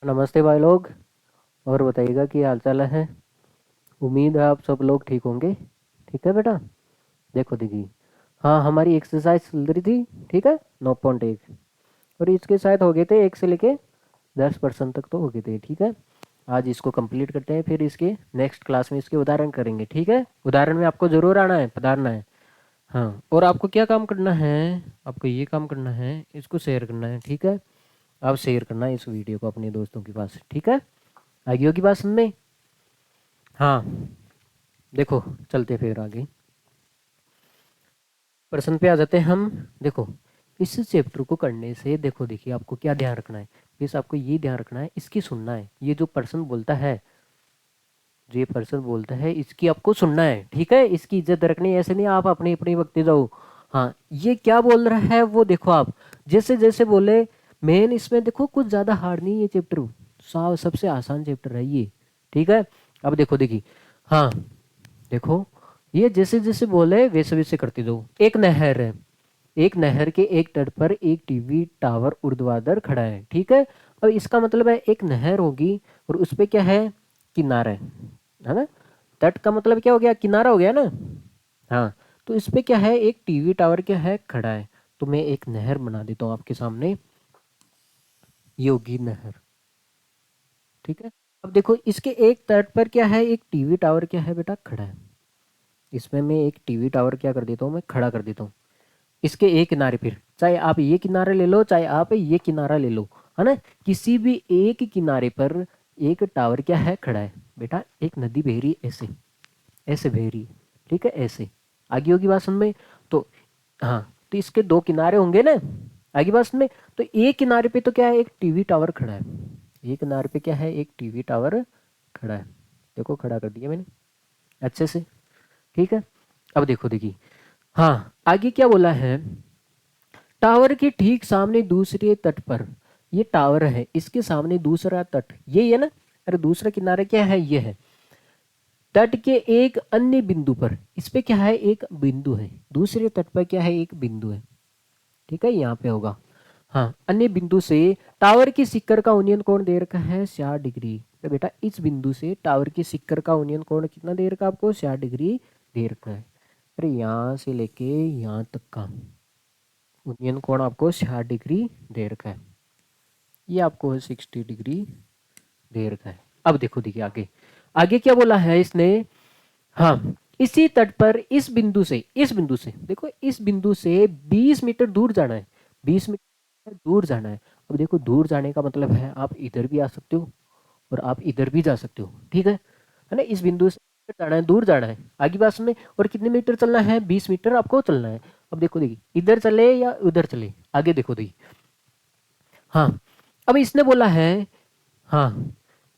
नमस्ते भाई लोग। और बताइएगा कि हाल चाल है। उम्मीद है आप सब लोग ठीक होंगे। ठीक है बेटा। देखो देखिए। हाँ, हमारी एक्सरसाइज चल रही थी। ठीक है। 9.1। और इसके शायद हो गए थे 1 से लेके 10% तक तो हो गए थे। ठीक है। आज इसको कंप्लीट करते हैं, फिर इसके नेक्स्ट क्लास में इसके उदाहरण करेंगे। ठीक है। उदाहरण में आपको ज़रूर आना है, पधारना है। हाँ, और आपको क्या काम करना है? आपको ये काम करना है, इसको शेयर करना है। ठीक है। आप शेयर करना है इस वीडियो को अपने दोस्तों के पास। ठीक है। आगे होगी बात समझ में? हाँ। देखो, चलते फिर आगे प्रश्न पे आ जाते हैं हम। देखो, इस चैप्टर को करने से देखो देखिए आपको क्या ध्यान रखना है। इस आपको ये ध्यान रखना है, इसकी सुनना है। ये जो पर्सन बोलता है, जो ये पर्सन बोलता है, इसकी आपको सुनना है। ठीक है। इसकी इज्जत रखनी है, ऐसे नहीं आप अपनी अपनी वक्ति जाओ। हाँ, ये क्या बोल रहा है वो देखो आप। जैसे जैसे बोले। मेन इसमें देखो कुछ ज्यादा हार्ड नहीं है चैप्टर। सबसे आसान चैप्टर है ये। ठीक है। अब देखो देखिए। हाँ, देखो, ये जैसे जैसे बोले वैसे वैसे करते जाओ। एक नहर है। एक नहर के एक तट पर एक टीवी टावर ऊर्ध्वाधर खड़ा है। ठीक है। अब इसका मतलब है एक नहर होगी और उस पे क्या है? किनारा है ना? तट का मतलब क्या हो गया? किनारा हो गया ना? हाँ। तो इस पे क्या है? एक टीवी टावर क्या है? खड़ा है। तो मैं एक नहर बना देता हूँ आपके सामने। ये होगी नहर। ठीक है। अब देखो, इसके एक तट पर क्या है? एक टीवी टावर क्या है बेटा? खड़ा है। इसमें मैं एक टीवी टावर क्या कर देता हूँ? मैं खड़ा कर देता हूँ इसके एक किनारे पर। चाहे आप ये किनारा ले लो, चाहे आप ये किनारा ले लो, है ना? किसी भी एक किनारे पर एक टावर क्या है? खड़ा है। बेटा, एक नदी बह रही है ऐसे। ऐसे बह रही है। ठीक है, ऐसे। आगे होगी बात समझ में? तो हाँ, तो इसके दो किनारे होंगे ना? आगे बात समझ में? तो एक किनारे पे तो क्या है? एक टीवी टावर खड़ा है। एक किनारे पे क्या है? एक टीवी टावर खड़ा है। देखो, खड़ा कर दिया मैंने अच्छे से। ठीक है। अब देखो देखिए। हाँ, आगे क्या बोला है? टावर के ठीक सामने दूसरे तट पर। ये टावर है, इसके सामने दूसरा तट ये है ना? अरे दूसरा किनारा क्या है? ये है। तट के एक अन्य बिंदु पर, इस पे क्या है? एक बिंदु है। दूसरे तट पर क्या है? एक बिंदु है। ठीक है, यहाँ पे होगा। हाँ, अन्य बिंदु से टावर की शिखर का उन्नयन कोण दे रखा है 60 डिग्री। तो बेटा, इस बिंदु से टावर की शिखर का उन्नयन कोण कितना दे रखा है आपको? 60 डिग्री दे रखा है। अरे यहाँ से लेके यहाँ तक का उन्नयन कोण आपको 60 डिग्री दे रखा है। ये आपको 60 डिग्री दे रखा है। अब देखो देखिए आगे। आगे क्या बोला है इसने? हाँ, इसी तट पर इस बिंदु से देखो, इस बिंदु से 20 मीटर दूर जाना है। 20 मीटर दूर जाना है। अब देखो, दूर जाने का मतलब है आप इधर भी आ सकते हो और आप इधर भी जा सकते हो। ठीक है ना? इस बिंदु से जाना है, दूर जाना है। आगे बात में, और कितने मीटर चलना है? 20 मीटर आपको चलना है। अब देखो देखिए, इधर चले या उधर चले? आगे देखो देखिए। हाँ, अब इसने बोला है। हाँ,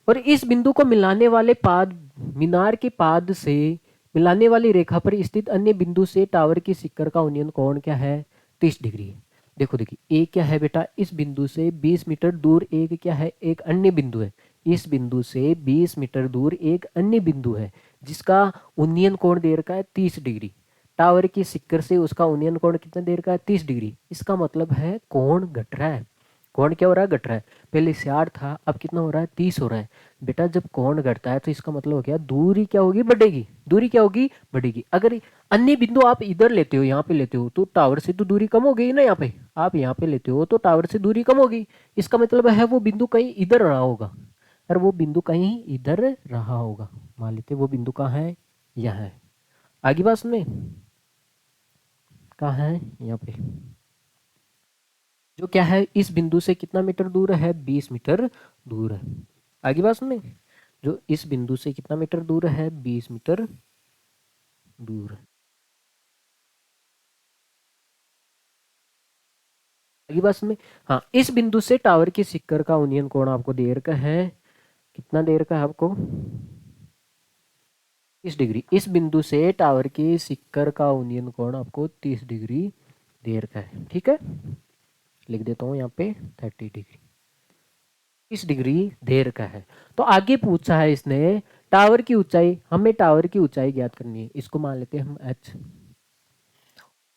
और इस बिंदु को मिलाने वाले पाद, मीनार के पाद से मिलाने वाली रेखा पर स्थित अन्य बिंदु से टावर की शिखर का उन्नयन कोण क्या है? 30 डिग्री है। देखो देखिए, एक क्या है बेटा? इस बिंदु से 20 मीटर दूर एक क्या है? एक अन्य बिंदु है। इस बिंदु से 20 मीटर दूर एक अन्य बिंदु है, जिसका उन्नयन कोण दे रखा है 30 डिग्री। टावर की शिखर से उसका उन्नयन कोण कितना दे रखा है? 30 डिग्री। इसका मतलब है कोण घट रहा है। कोण क्या हो रहा है? घट रहा है। पहले 60 था, अब कितना हो रहा है? 30 हो रहा है। बेटा, जब कोण घटता है तो इसका मतलब हो गया दूरी क्या होगी? बढ़ेगी। दूरी क्या होगी? बढ़ेगी। अगर अन्य बिंदु आप इधर लेते हो, यहाँ पे लेते हो, तो टावर से तो दूरी कम हो गई ना। यहाँ पे आप यहाँ पे लेते हो तो टावर से दूरी कम होगी। इसका मतलब है वो बिंदु कहीं इधर रहा होगा। और वो बिंदु कहीं इधर रहा होगा। मान लेते वो बिंदु कहाँ है? यहाँ है। आगे बात में, कहाँ है? यहाँ पे। जो क्या है? इस बिंदु से कितना मीटर दूर है? 20 मीटर दूर है। आगे बात में, जो इस बिंदु से कितना मीटर दूर है? 20 मीटर दूर है। आगे बात में, हाँ, इस बिंदु से टावर की शिखर का उन्नयन कोण आपको देर का है। कितना देर का है आपको? 30 डिग्री। इस बिंदु से टावर की शिखर का उन्नयन कोण आपको 30 डिग्री देर का है। ठीक है, लिख देता हूँ यहाँ पे 30 डिग्री। 30 डिग्री देर का है। तो आगे पूछा है इसने टावर की ऊंचाई। हमें टावर की ऊंचाई ज्ञात करनी है। इसको मान लेते हैं हम एच।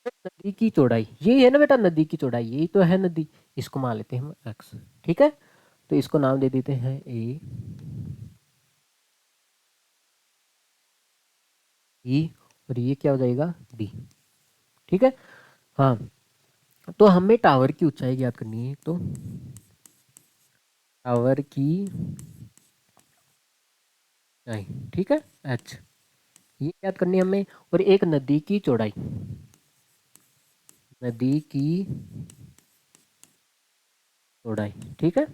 नदी की चौड़ाई ये है ना बेटा? नदी की चौड़ाई यही तो है नदी। इसको मान लेते हैं हम एक्स। ठीक है। तो इसको नाम दे देते हैं ए ई, और ये क्या हो जाएगा डी। ठीक है। हाँ, तो हमें टावर की ऊंचाई ज्ञात करनी है। तो टावर की ऊंचाई, ठीक है, एच, ये ज्ञात करनी है हमें। और एक नदी की चौड़ाई, नदी की चौड़ाई, ठीक है,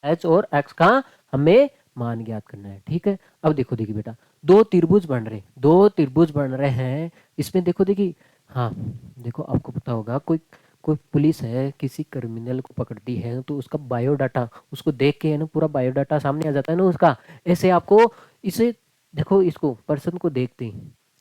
एच और एक्स का हमें मान ज्ञात करना है। ठीक है। अब देखो देखिए बेटा, दो त्रिभुज बन रहे हैं। इसमें देखो देखिए, हाँ, देखो आपको पता होगा, कोई कोई पुलिस है किसी क्रिमिनल को पकड़ती है तो उसका बायोडाटा, उसको देख के है ना पूरा बायोडाटा सामने आ जाता है ना उसका। ऐसे आपको इसे देखो, इसको पर्सन को देखते ही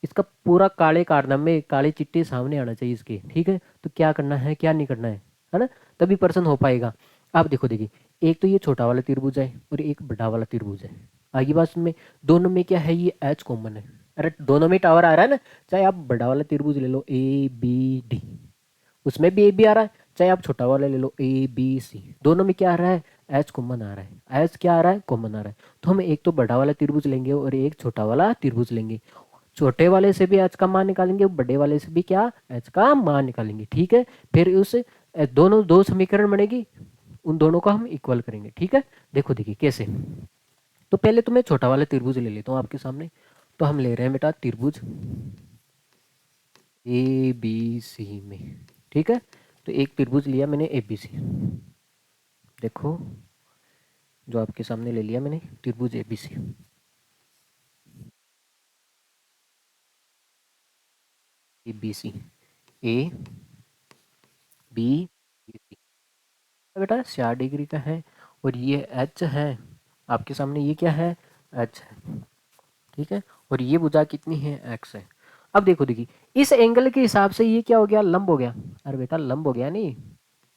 इसका पूरा काले कारनामे, काले चिट्टे सामने आना चाहिए इसके। ठीक है। तो क्या करना है क्या नहीं करना है ना, तभी पर्सन हो पाएगा। आप देखो देखिए, एक तो ये छोटा वाला त्रिभुज है और एक बड़ा वाला त्रिभुज है। आगे बात में, दोनों में क्या है, ये एच कॉमन है। अरे दोनों में टावर आ रहा है ना, चाहे आप बड़ा वाला त्रिभुज ले लो ए बी डी, उसमें भी ए बी आ रहा है, चाहे आप छोटा वाला ले लो ए बी सी, दोनों में क्या आ रहा है, एच कॉमन आ रहा है। एच क्या आ रहा है, कॉमन आ रहा है। तो हम एक तो बड़ा वाला त्रिभुज लेंगे और एक छोटा वाला त्रिभुज लेंगे। छोटे वाले से भी एच का मान निकालेंगे, बड़े वाले से भी क्या, एच का मान निकालेंगे। ठीक है। फिर उस दोनों दो समीकरण बनेगी, उन दोनों को हम इक्वल करेंगे। ठीक है। देखो देखिए कैसे। तो पहले तो मैं छोटा वाला त्रिभुज ले लेता हूँ आपके सामने। तो हम ले रहे हैं बेटा त्रिभुज ए बी सी में। ठीक है। तो एक त्रिभुज लिया मैंने ए बी सी, देखो जो आपके सामने ले लिया मैंने त्रिभुज A B C. A B C, A B C बेटा 60 डिग्री का है, और ये एच है आपके सामने, ये क्या है, एच है। ठीक है। और ये भुजा कितनी है, एक्स है। अब देखो देखिए, इस एंगल के हिसाब से ये क्या हो गया, लंब हो गया। अरे बेटा लंब हो गया नहीं,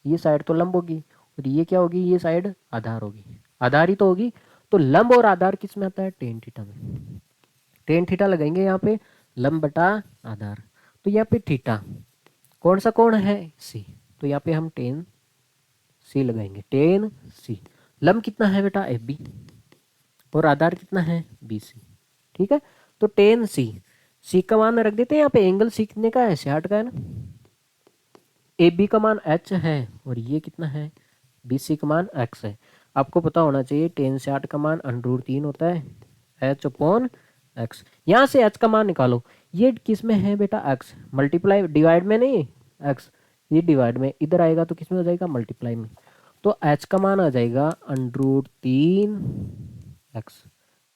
ये साइड तो लंब होगी और ये क्या होगी, ये साइड आधार होगी, आधार ही तो होगी। तो लंब और आधार किस में आता है, टेन थीटा में। टेन थीटा लगाएंगे यहाँ पे, लंब बटा आधार। तो यहाँ पे थीटा कौन सा कोण है, सी, तो यहाँ पे हम टेन सी लगाएंगे, टेन सी। लंब कितना है बेटा, एफ बी, और आधार कितना है, बी सी। ठीक है। तो टेन सी, सी का मान रख देते हैं यहाँ पे, एंगल सी कितने का है, 60 का है ना। ए बी का मान एच है और ये कितना है, बी सी का मान एक्स है। आपको पता होना चाहिए टेन 60 का मान √3 होता है, एच अपॉन एक्स। यहाँ से एच का मान निकालो, ये किस में है बेटा, एक्स, मल्टीप्लाई डिवाइड में नहीं, एक्स ये डिवाइड में, इधर आएगा तो किस में हो जाएगा, मल्टीप्लाई में। तो एच का मान आ जाएगा √3 एक्स।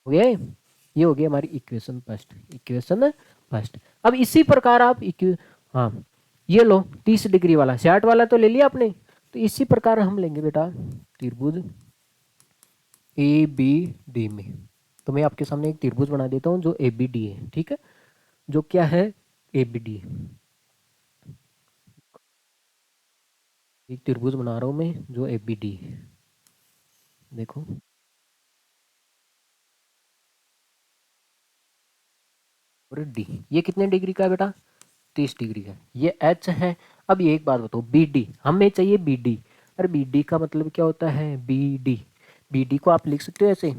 हो गया ये हो गई हमारी इक्वेशन फर्स्ट, इक्वेशन फर्स्ट। अब इसी प्रकार आप हाँ, ये लो 30 डिग्री वाला, 60 वाला तो ले लिया आपने। तो इसी प्रकार हम लेंगे बेटा त्रिभुज ए बी डी में। तो मैं आपके सामने एक त्रिभुज बना देता हूँ जो ए बी डी है। ठीक है। जो क्या है, ए बी डी, एक त्रिभुज बना रहा हूँ मैं जो ए बी डी है। देखो और डी, ये कितने डिग्री का है बेटा, 30 डिग्री का। ये एच है। अब ये एक बात बताओ, बी डी हमें चाहिए, बी डी। अरे बी डी का मतलब क्या होता है, बी डी, बी डी को आप लिख सकते हो ऐसे।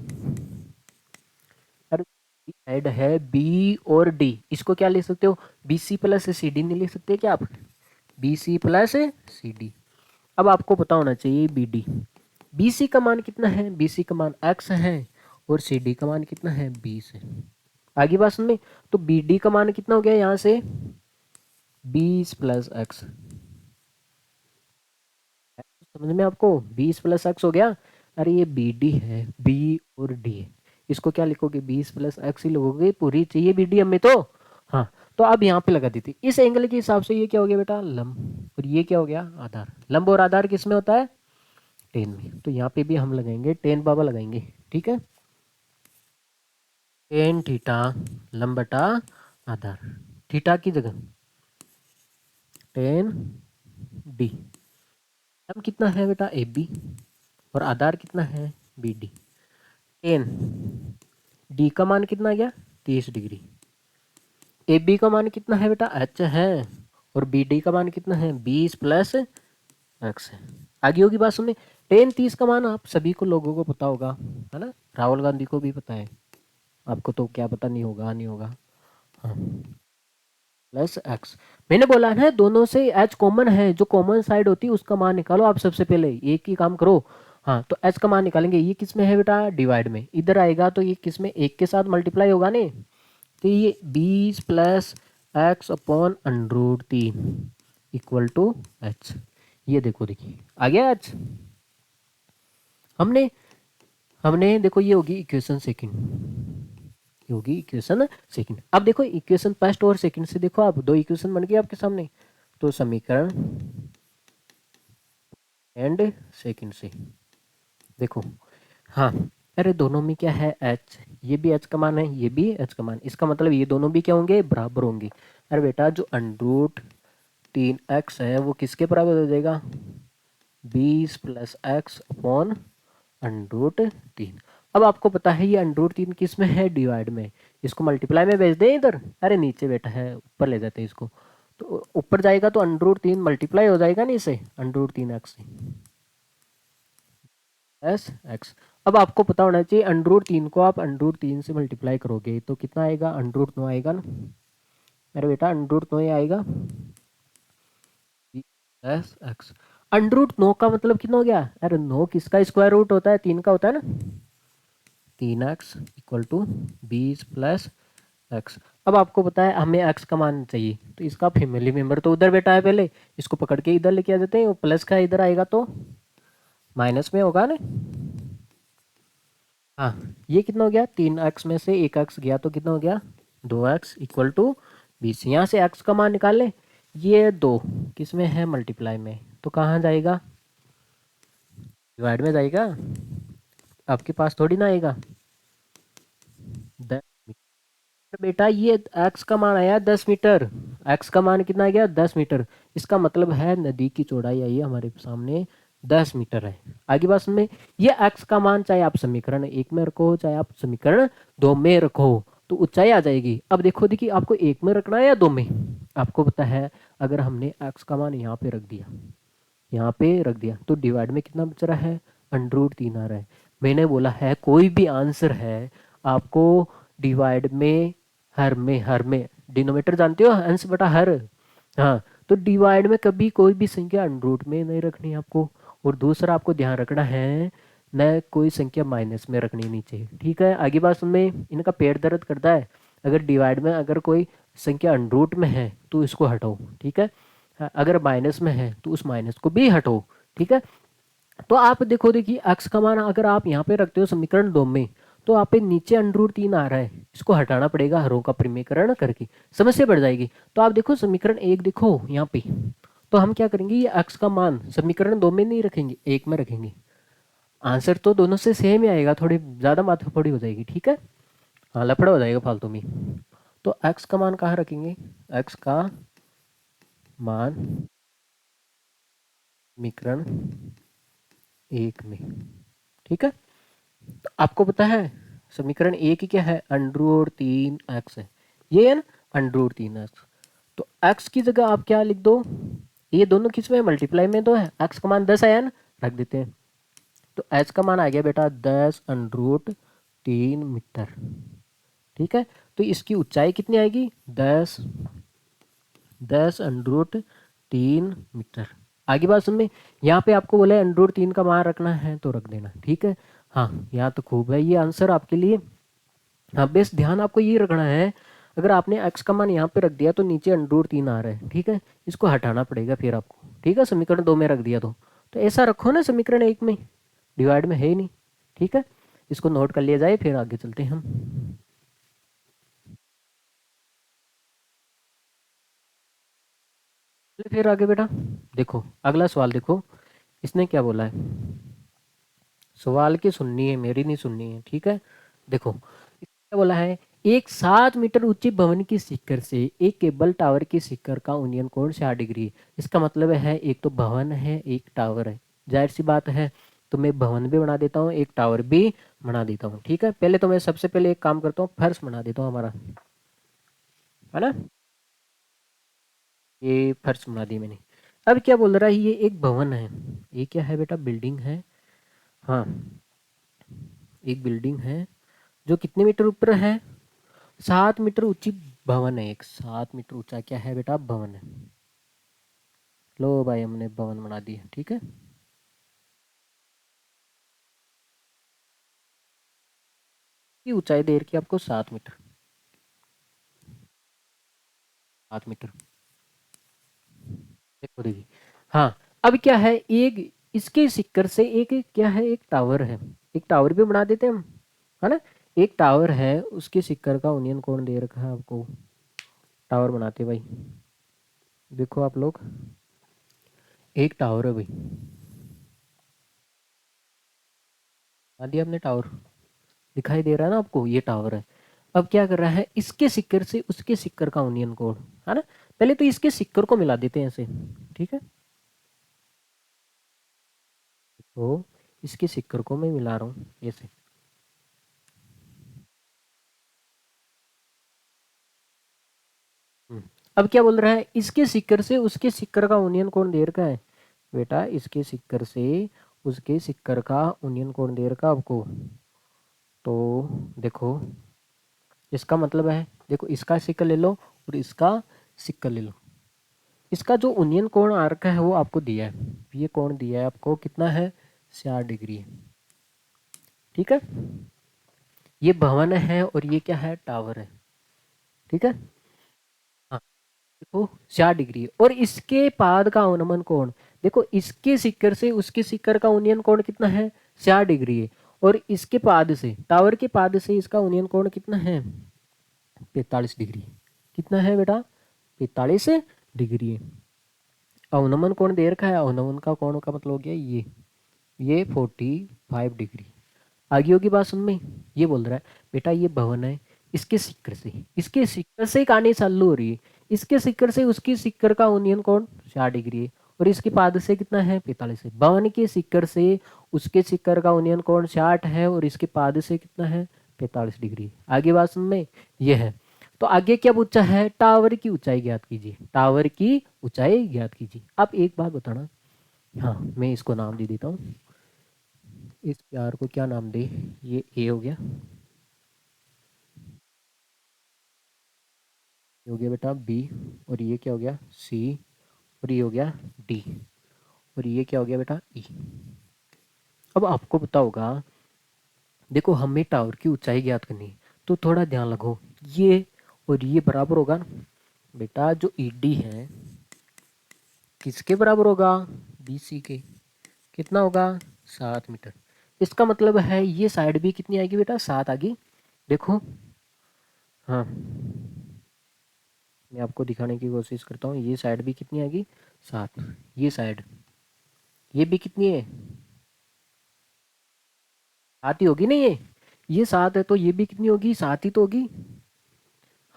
अरे साइड है बी और डी, इसको क्या लिख सकते हो, B C plus C D नहीं लिख सकते क्या आप, B C plus C D. अब आपको पता होना चाहिए बी डी, बी सी का मान कितना है, बी सी का मान एक्स है और सी डी का मान कितना है, 20 है। आगे बात सुन में, तो बी डी का मान कितना हो गया यहाँ से, 20 प्लस एक्स। समझ में आपको, 20 प्लस एक्स हो गया। अरे ये बी डी है, बी और डी है, इसको क्या लिखोगे, 20 प्लस एक्स ही लिखोगे, पूरी चाहिए बी डी हमें तो। हाँ, तो अब यहाँ पे लगा देती, इस एंगल के हिसाब से ये क्या हो गया बेटा, लंब, और ये क्या हो गया, आधार। लंब और आधार किस में होता है, टेन में। तो यहाँ पे भी हम लगाएंगे टेन बाबा लगाएंगे। ठीक है। टेन थीटा लंब बटा आधार, थीटा की जगह टेन डी। लंब कितना है बेटा, ए बी, और आधार कितना है, बी डी। टेन डी का मान कितना आ गया, 30 डिग्री। ए बी का मान कितना है बेटा, एच है, और बी डी का मान कितना है, 20 प्लस एक्स है। आगे होगी बात सुनने। टेन 30 का मान आप सभी को लोगों को पता होगा, है ना, राहुल गांधी को भी पता है, आपको तो क्या पता नहीं होगा, नहीं होगा। हाँ, प्लस एक्स। मैंने बोला ना दोनों से एच कॉमन है, जो कॉमन साइड होती है उसका मान निकालो आप सबसे पहले, एक ही काम करो। हाँ, तो एच का मान निकालेंगे, ये किस में है बेटा, डिवाइड में, इधर आएगा तो ये किस में, एक के साथ मल्टीप्लाई होगा ने, तो ये 20 plus x upon under root 3 equal to h. ये देखो, देखिए आ गया एच। हमने हमने देखो ये होगी इक्वेशन सेकंड, ये होगी इक्वेशन सेकंड। अब देखो इक्वेशन फर्स्ट और सेकंड से देखो आप, दो इक्वेशन बन गई आपके सामने, तो समीकरण एंड सेकंड से देखो। हाँ, अरे दोनों में क्या है एच, ये भी एच का मान है, ये भी एच का मान, इसका मतलब ये दोनों भी क्या होंगे, बराबर होंगे। अरे बेटा जो अंडरूट 3x है वो किसके बराबर हो जाएगा, 20 प्लस एक्स अपॉन अंडरूट 3। अब आपको पता है ये अंडरूट 3 किस में है, डिवाइड में, इसको मल्टीप्लाई में भेज दें इधर, अरे नीचे बेटा है, ऊपर ले जाते हैं इसको, तो ऊपर जाएगा तो अंडरूट 3 मल्टीप्लाई हो जाएगा नहीं इसे, अंडरूट 3x से एस एक्स। अब आपको पता होना चाहिए अंडरूट 3 को आप अंडरूट 3 से मल्टीप्लाई करोगे तो कितना आएगा, अंडरूट 9 आएगा ना, अरे बेटा अंडरूट 9 आएगा एस एक्स। अंडरूट 9 का मतलब कितना हो गया, अरे 9 किसका स्क्वायर रूट होता है, 3 का होता है ना, 3x equal to 20 plus x. अब आपको पता है हमें एक्स का मान चाहिए, तो इसका फैमिली मेंबर तो उधर बैठा है, पहले इसको पकड़ के इधर लेके आ जाते हैं, प्लस का इधर आएगा तो माइनस में होगा ना। हाँ, ये कितना हो गया, 3x में से 1x गया तो कितना हो गया, 2x इक्वल टू 20। यहाँ से x का मान निकाल ले, ये 2 किस में है, मल्टीप्लाई में, तो कहाँ जाएगा, डिवाइड में जाएगा, आपके पास थोड़ी ना आएगा। बेटा ये x का मान आया 10 मीटर, x का मान कितना आ गया, 10 मीटर। इसका मतलब है नदी की चौड़ाई आई है हमारे सामने 10 मीटर है। आगे बात में, ये x का मान चाहे आप समीकरण 1 में रखो चाहे आप समीकरण 2 में रखो तो ऊंचाई आ जाएगी। अब देखो, देखिए आपको 1 में रखना है या 2 में, आपको पता है अगर हमने x का मान यहाँ पे रख दिया, यहाँ पे रख दिया, तो डिवाइड में कितना बच रहा है, अंडरूट 3 आ रहा है। मैंने बोला है कोई भी आंसर है आपको डिवाइड में, हर में डिनोमिनेटर जानते हो, अंश बटा हर। हाँ, तो डिवाइड में कभी कोई भी संख्या अंडरूट में नहीं रखनी है आपको, और दूसरा आपको ध्यान रखना है न कोई संख्या माइनस में रखनी नहीं चाहिए, ठीक है। आगे बात में, इनका पेट दर्द करता है, अगर डिवाइड में अगर कोई संख्या अंडरूट में है तो इसको हटाओ, ठीक है, अगर माइनस में है तो उस माइनस को भी हटाओ, ठीक है। तो आप देखो, देखिए एक्स का मान अगर आप यहाँ पे रखते हो समीकरण 2 में, तो आप पे नीचे अंडरूट 3 आ रहा है, इसको हटाना पड़ेगा हरों का प्रमीकरण करके, समस्या बढ़ जाएगी। तो आप देखो समीकरण 1 देखो यहाँ पे, तो हम क्या करेंगे, ये एक्स का मान समीकरण 2 में नहीं रखेंगे, 1 में रखेंगे, आंसर तो दोनों से सेम ही आएगा, थोड़ी ज़्यादा माथापड़ी हो जाएगी, ठीक है, हाँ लफड़ा हो जाएगा फालतू में। तो एक्स का मान कहाँ रखेंगे, एक्स का मान समीकरण 1 में, ठीक है। तो आपको पता है समीकरण 1 क्या है, अंडरूट 3x है, ये है ना, अंडरूट 3x। तो x की जगह आप क्या लिख दो, ये दोनों किस में मल्टीप्लाई में तो है, x का मान 10 आया ना, रख देते हैं, तो h का मान आ गया बेटा 10 अंडरूट 3 मीटर, ठीक है। तो इसकी ऊंचाई कितनी आएगी, 10 अंडरूट 3 मीटर। आगे बात सुन में, यहाँ पे आपको बोला है अंडरूट 3 का मान रखना है तो रख देना, ठीक है। हाँ, यहाँ तो खूब है ये आंसर आपके लिए। हाँ, बेस ध्यान आपको ये रखना है, अगर आपने एक्स का मान यहाँ पे रख दिया तो नीचे अंडरूट 3 आ रहा है, ठीक है, इसको हटाना पड़ेगा फिर आपको, ठीक है, समीकरण 2 में रख दिया तो ऐसा रखो ना समीकरण 1 में, डिवाइड में है ही नहीं, ठीक है। इसको नोट कर लिया जाए, फिर आगे चलते हैं हम। फिर आगे बेटा देखो, अगला सवाल देखो, इसने क्या बोला है, सवाल की सुननी है, मेरी नहीं सुननी है, ठीक है। देखो क्या बोला है, एक 7 मीटर ऊंचे भवन की शिखर से एक केबल टावर की शिखर का उन्नयन कोण 60 डिग्री है। इसका मतलब है एक तो भवन है एक टावर है, जाहिर सी बात है, तो मैं भवन भी बना देता हूँ एक टावर भी बना देता हूँ, ठीक है। पहले तो मैं सबसे पहले एक काम करता हूँ, फर्श बना देता हूँ हमारा, है ना, ये फर्श बना दी मैंने। अब क्या बोल रहा है, ये एक भवन है, ये क्या है बेटा, बिल्डिंग है। हाँ, एक बिल्डिंग है जो कितने मीटर ऊपर है, 7 मीटर ऊंची भवन है, एक 7 मीटर ऊंचा क्या है बेटा, भवन है। लो भाई हमने भवन बना दिया, ठीक है। की ऊंचाई दे रखी है आपको 7 मीटर, 7 मीटर। देखो देखिए, हाँ, अब क्या है, एक इसके सिक्कर से एक क्या है, एक टावर है, एक टावर भी बना देते हैं हम, है ना। एक टावर है, उसके सिक्कर का यूनियन कोण दे रखा है आपको, टावर बनाते हैं भाई। देखो आप लोग, एक टावर है भाई, बना दिया आपने टावर, दिखाई दे रहा है ना आपको, ये टावर है। अब क्या कर रहा है, इसके सिक्कर से उसके सिक्कर का यूनियन कोण, है ना। पहले तो इसके सिक्कर को मिला देते हैं ऐसे, ठीक है। तो इसके सिक्कर को मैं मिला रहा हूँ ऐसे। अब क्या बोल रहा है, इसके सिक्कर से उसके सिक्कर का यूनियन कोण दे रखा है बेटा, इसके सिक्कर से उसके सिक्कर का यूनियन कोण दे रखा आपको। तो देखो, इसका मतलब है, देखो इसका सिक्कर ले लो और इसका सिक्कर ले लो, इसका जो यूनियन कोण आ रखा है वो आपको दिया है, ये कोण दिया है आपको, कितना है, 60 डिग्री है, ठीक है। ये भवन है और ये क्या है, टावर है, ठीक है। हाँ, देखो 60 डिग्री है। और इसके पाद का अवनमन कोण, देखो इसके सिक्कर से उसके सिक्कर का यूनियन कोण कितना है, 60 डिग्री है। और इसके पाद से, टावर के पाद से इसका यूनियन कोण कितना है, 45 डिग्री। कितना है बेटा, 45 डिग्री है। अवनमन कोण दे रखा है, अवनमन का कोण का मतलब हो गया ये 45 डिग्री। आगे होगी बात सुन में। ये बोल रहा है बेटा, ये भवन है, इसके सिक्कर से कहानी चालू हो रही है, इसके सिक्कर से उसकी सिक्कर का यूनियन कोण 60 डिग्री है। और इसके पाद से कितना है, 45 है। भवन के सिक्कर से उसके सिक्कर का यूनियन कोण 60 है और इसके पाद से कितना है, 45 डिग्री। आगे बात सुन में, ये है। तो आगे क्या पूछा है, टावर की ऊंचाई ज्ञात कीजिए, टावर की ऊंचाई ज्ञात कीजिए। आप एक बात बताना, हाँ मैं इसको नाम दे देता हूँ, इस प्यार को क्या नाम दे, ये ए हो गया, ये हो गया बेटा बी, और ये क्या हो गया, सी, और ये हो गया डी, और ये क्या हो गया बेटा, ई। अब आपको पता होगा, देखो हमें टावर की ऊंचाई ज्ञात करनी है, तो थोड़ा ध्यान रखो, ये और ये बराबर होगा ना बेटा, जो ई डी है किसके बराबर होगा, बी सी के। कितना होगा, 7 मीटर। इसका मतलब है ये साइड भी कितनी आएगी बेटा, 7 आएगी। देखो, हाँ मैं आपको दिखाने की कोशिश करता हूँ, ये साइड भी कितनी आएगी, 7। ये साइड, ये भी कितनी है, 7 ही होगी ना ये 7 है, तो ये भी कितनी होगी, 7 ही तो होगी।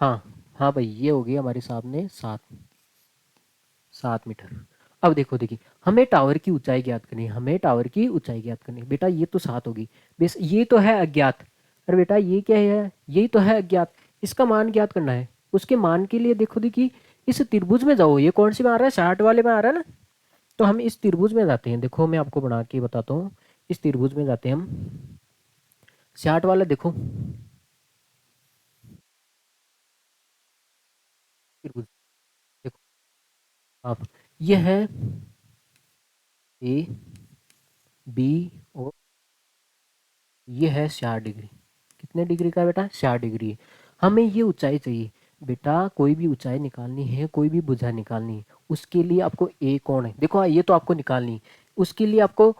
हाँ, हाँ भाई ये होगी हमारे सामने 7 मीटर। अब देखो, देखिए हमें टावर की ऊंचाई ज्ञात करनी है, हमें टावर की ऊंचाई ज्ञात करनी है बेटा, ये तो 7 होगी। बेस ये तो है अज्ञात, अरे बेटा ये क्या है, यही तो है अज्ञात, इसका मान ज्ञात करना है। उसके मान के लिए देखो, देखिए इस त्रिभुज में जाओ, ये कौन सी में आ रहा है, 60 वाले में आ रहा है ना। तो हम इस त्रिभुज में जाते हैं, देखो मैं आपको बना के बताता हूँ, इस त्रिभुज में जाते हैं हम, 60 वाला देखो त्रिभुज, देखो आप, ये है ए बी और ये है 60 डिग्री। कितने डिग्री का बेटा, 60 डिग्री। हमें ये ऊंचाई चाहिए बेटा, कोई भी ऊंचाई निकालनी है, कोई भी भुजा निकालनी है, उसके लिए आपको ए कौन है, देखो ये तो आपको निकालनी है, उसके लिए आपको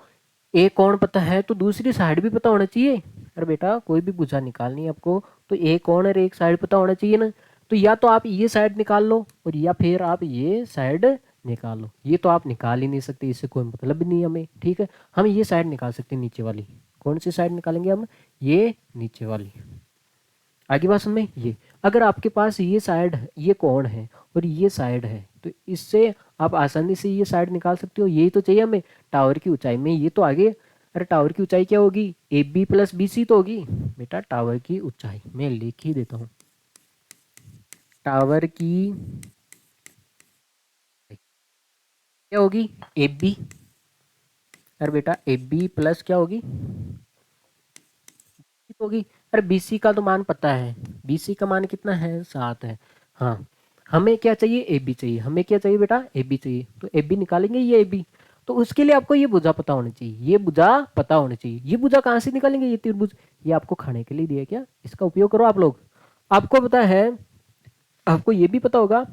ए कौन पता है तो दूसरी साइड भी पता होना चाहिए। अरे बेटा कोई भी भुजा निकालनी है आपको, तो ए कौन है, एक साइड पता होना चाहिए ना। तो या तो आप ये साइड निकाल लो और या फिर आप ये साइड निकाल लो, ये तो आप निकाल ही नहीं सकते, इससे कोई मतलब भी नहीं हमें, ठीक है। हम ये साइड निकाल सकते हैं नीचे वाली, कौन सी साइड निकालेंगे हम, ये नीचे वाली। आगे बात समझ में, ये अगर आपके पास ये साइड, ये कौन है और ये साइड है, तो इससे आप आसानी से ये साइड निकाल सकते हो, यही तो चाहिए हमें टावर की ऊंचाई में, ये तो आगे। अरे टावर की ऊंचाई क्या होगी, A B plus B C तो होगी बेटा, टावर की ऊंचाई मैं लिख ही देता हूँ, टावर की, क्या होगी ए बी। अरे बेटा ए बी प्लस क्या होगी होगी। अरे बीसी का तो मान पता है, बीसी का मान कितना है 7 है। हाँ हमें क्या चाहिए ए बी चाहिए, हमें क्या चाहिए बेटा ए बी चाहिए, तो ए बी निकालेंगे ये ए बी। तो उसके लिए आपको ये भुजा पता होना चाहिए, ये भुजा पता होना चाहिए। ये भुजा कहाँ से निकालेंगे, ये त्रिभुज ये आपको खाने के लिए दिया क्या, इसका उपयोग करो आप लोग। आपको पता है, आपको ये भी पता होगा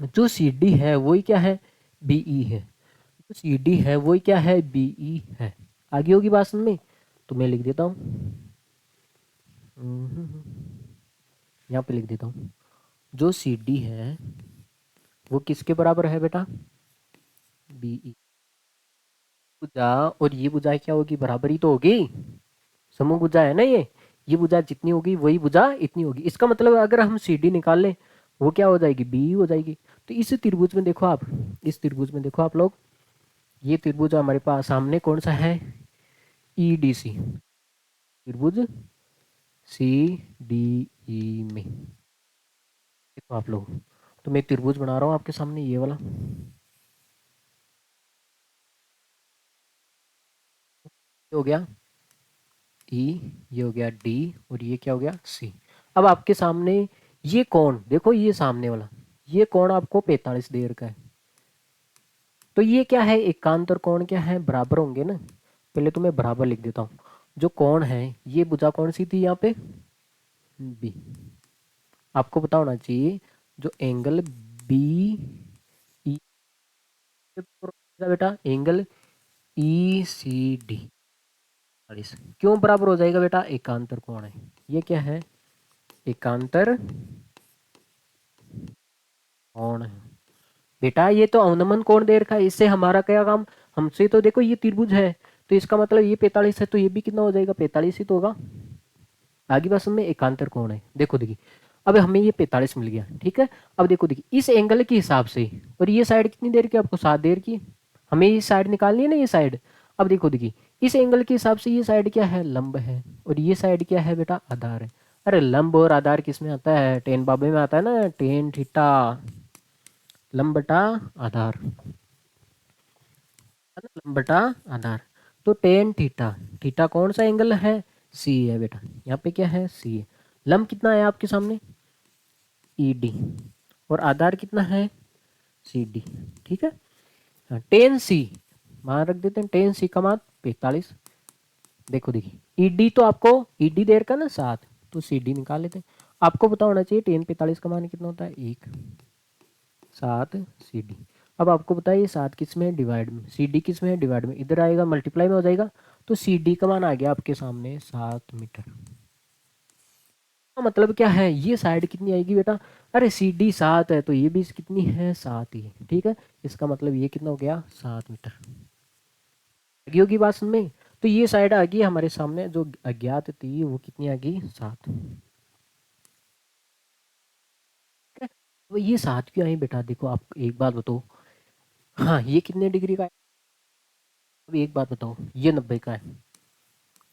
जो सी डी है वही क्या है बीई है, जो सी डी है वही क्या है बीई है। आगे होगी बात समझ में, तो मैं लिख देता हूँ, यहाँ पे लिख देता हूँ। जो सी डी है वो किसके बराबर है बेटा बीई। भुजा और ये भुजा क्या होगी बराबरी तो होगी, समूह भुजा है ना ये भुजा जितनी होगी वही भुजा इतनी होगी। इसका मतलब अगर हम सी डी निकाल लें वो क्या हो जाएगी बी हो जाएगी। तो इस त्रिभुज में देखो आप, इस त्रिभुज में देखो आप लोग, ये त्रिभुज हमारे पास सामने कौन सा है ई डी सी, त्रिभुज सी डी ई में देखो आप लोग। तो मैं त्रिभुज बना रहा हूँ आपके सामने ये वाला, हो गया ई, ये हो गया डी, और ये क्या हो गया सी। अब आपके सामने ये कौन देखो, ये सामने वाला ये कौन आपको 45 दे रखा है। तो ये क्या है एकांतर कोण क्या है बराबर होंगे ना। पहले तो मैं बराबर लिख देता हूँ। जो कोण है ये भुजा कौन सी थी यहाँ पे बी। आपको पता होना चाहिए जो एंगल बी ई बेटा एंगल ई सी डी 40 क्यों बराबर हो जाएगा बेटा, एकांतर कोण है ये क्या है एकांतर कोण है। बेटा ये तो अवनमन कोण दे रखा है, इससे हमारा क्या काम, हमसे तो देखो ये त्रिभुज है तो इसका मतलब ये 45 है तो ये भी कितना हो जाएगा 45 ही तो होगा। आगे बात में एकांतर कोण है देखो देखिए, अब हमें ये 45 मिल गया ठीक है। अब देखो देखिए इस एंगल के हिसाब से, और ये साइड कितनी देर की आपको 7 देर की, हमें ये साइड निकालनी है ना ये साइड। अब देखो देखिए इस एंगल के हिसाब से ये साइड क्या है लंब है, और ये साइड क्या है बेटा आधार है। अरे लंब और आधार किस में आता है टेन बाबे में आता है ना, टेन थीटा लंब बटा आधार, लंब बटा आधार। तो टेन थीटा, थीटा कौन सा एंगल है सी है बेटा, यहाँ पे क्या है सी है। लंब कितना है आपके सामने ई डी, और आधार कितना है सी डी ठीक है। हाँ, टेन सी मान रख देते हैं, टेन सी का मान 45। देखो देखिए ईडी तो आपको ईडी देर का ना 7, तो सी डी निकाल लेते हैं। आपको पता होना चाहिए टेन 45 का मान कितना होता है 1 7 सी डी। अब आपको पता है ये 7 किस में है डिवाइड में, सी डी किस में है डिवाइड में, इधर आएगा मल्टीप्लाई में हो जाएगा। तो सी डी का मान आ गया आपके सामने 7 मीटर। मतलब क्या है ये साइड कितनी आएगी बेटा, अरे सी डी 7 है तो ये भी कितनी है 7 ही ठीक है। इसका मतलब ये कितना हो गया 7 मीटर। लगी होगी बात समझ में। तो ये साइड आ गई हमारे सामने, जो अज्ञात थी वो कितनी आ गई 7। तो ये 7 क्यों आई बेटा, देखो आप एक बात बताओ, हाँ ये कितने डिग्री का है, अभी एक बात बताओ ये 90 का है।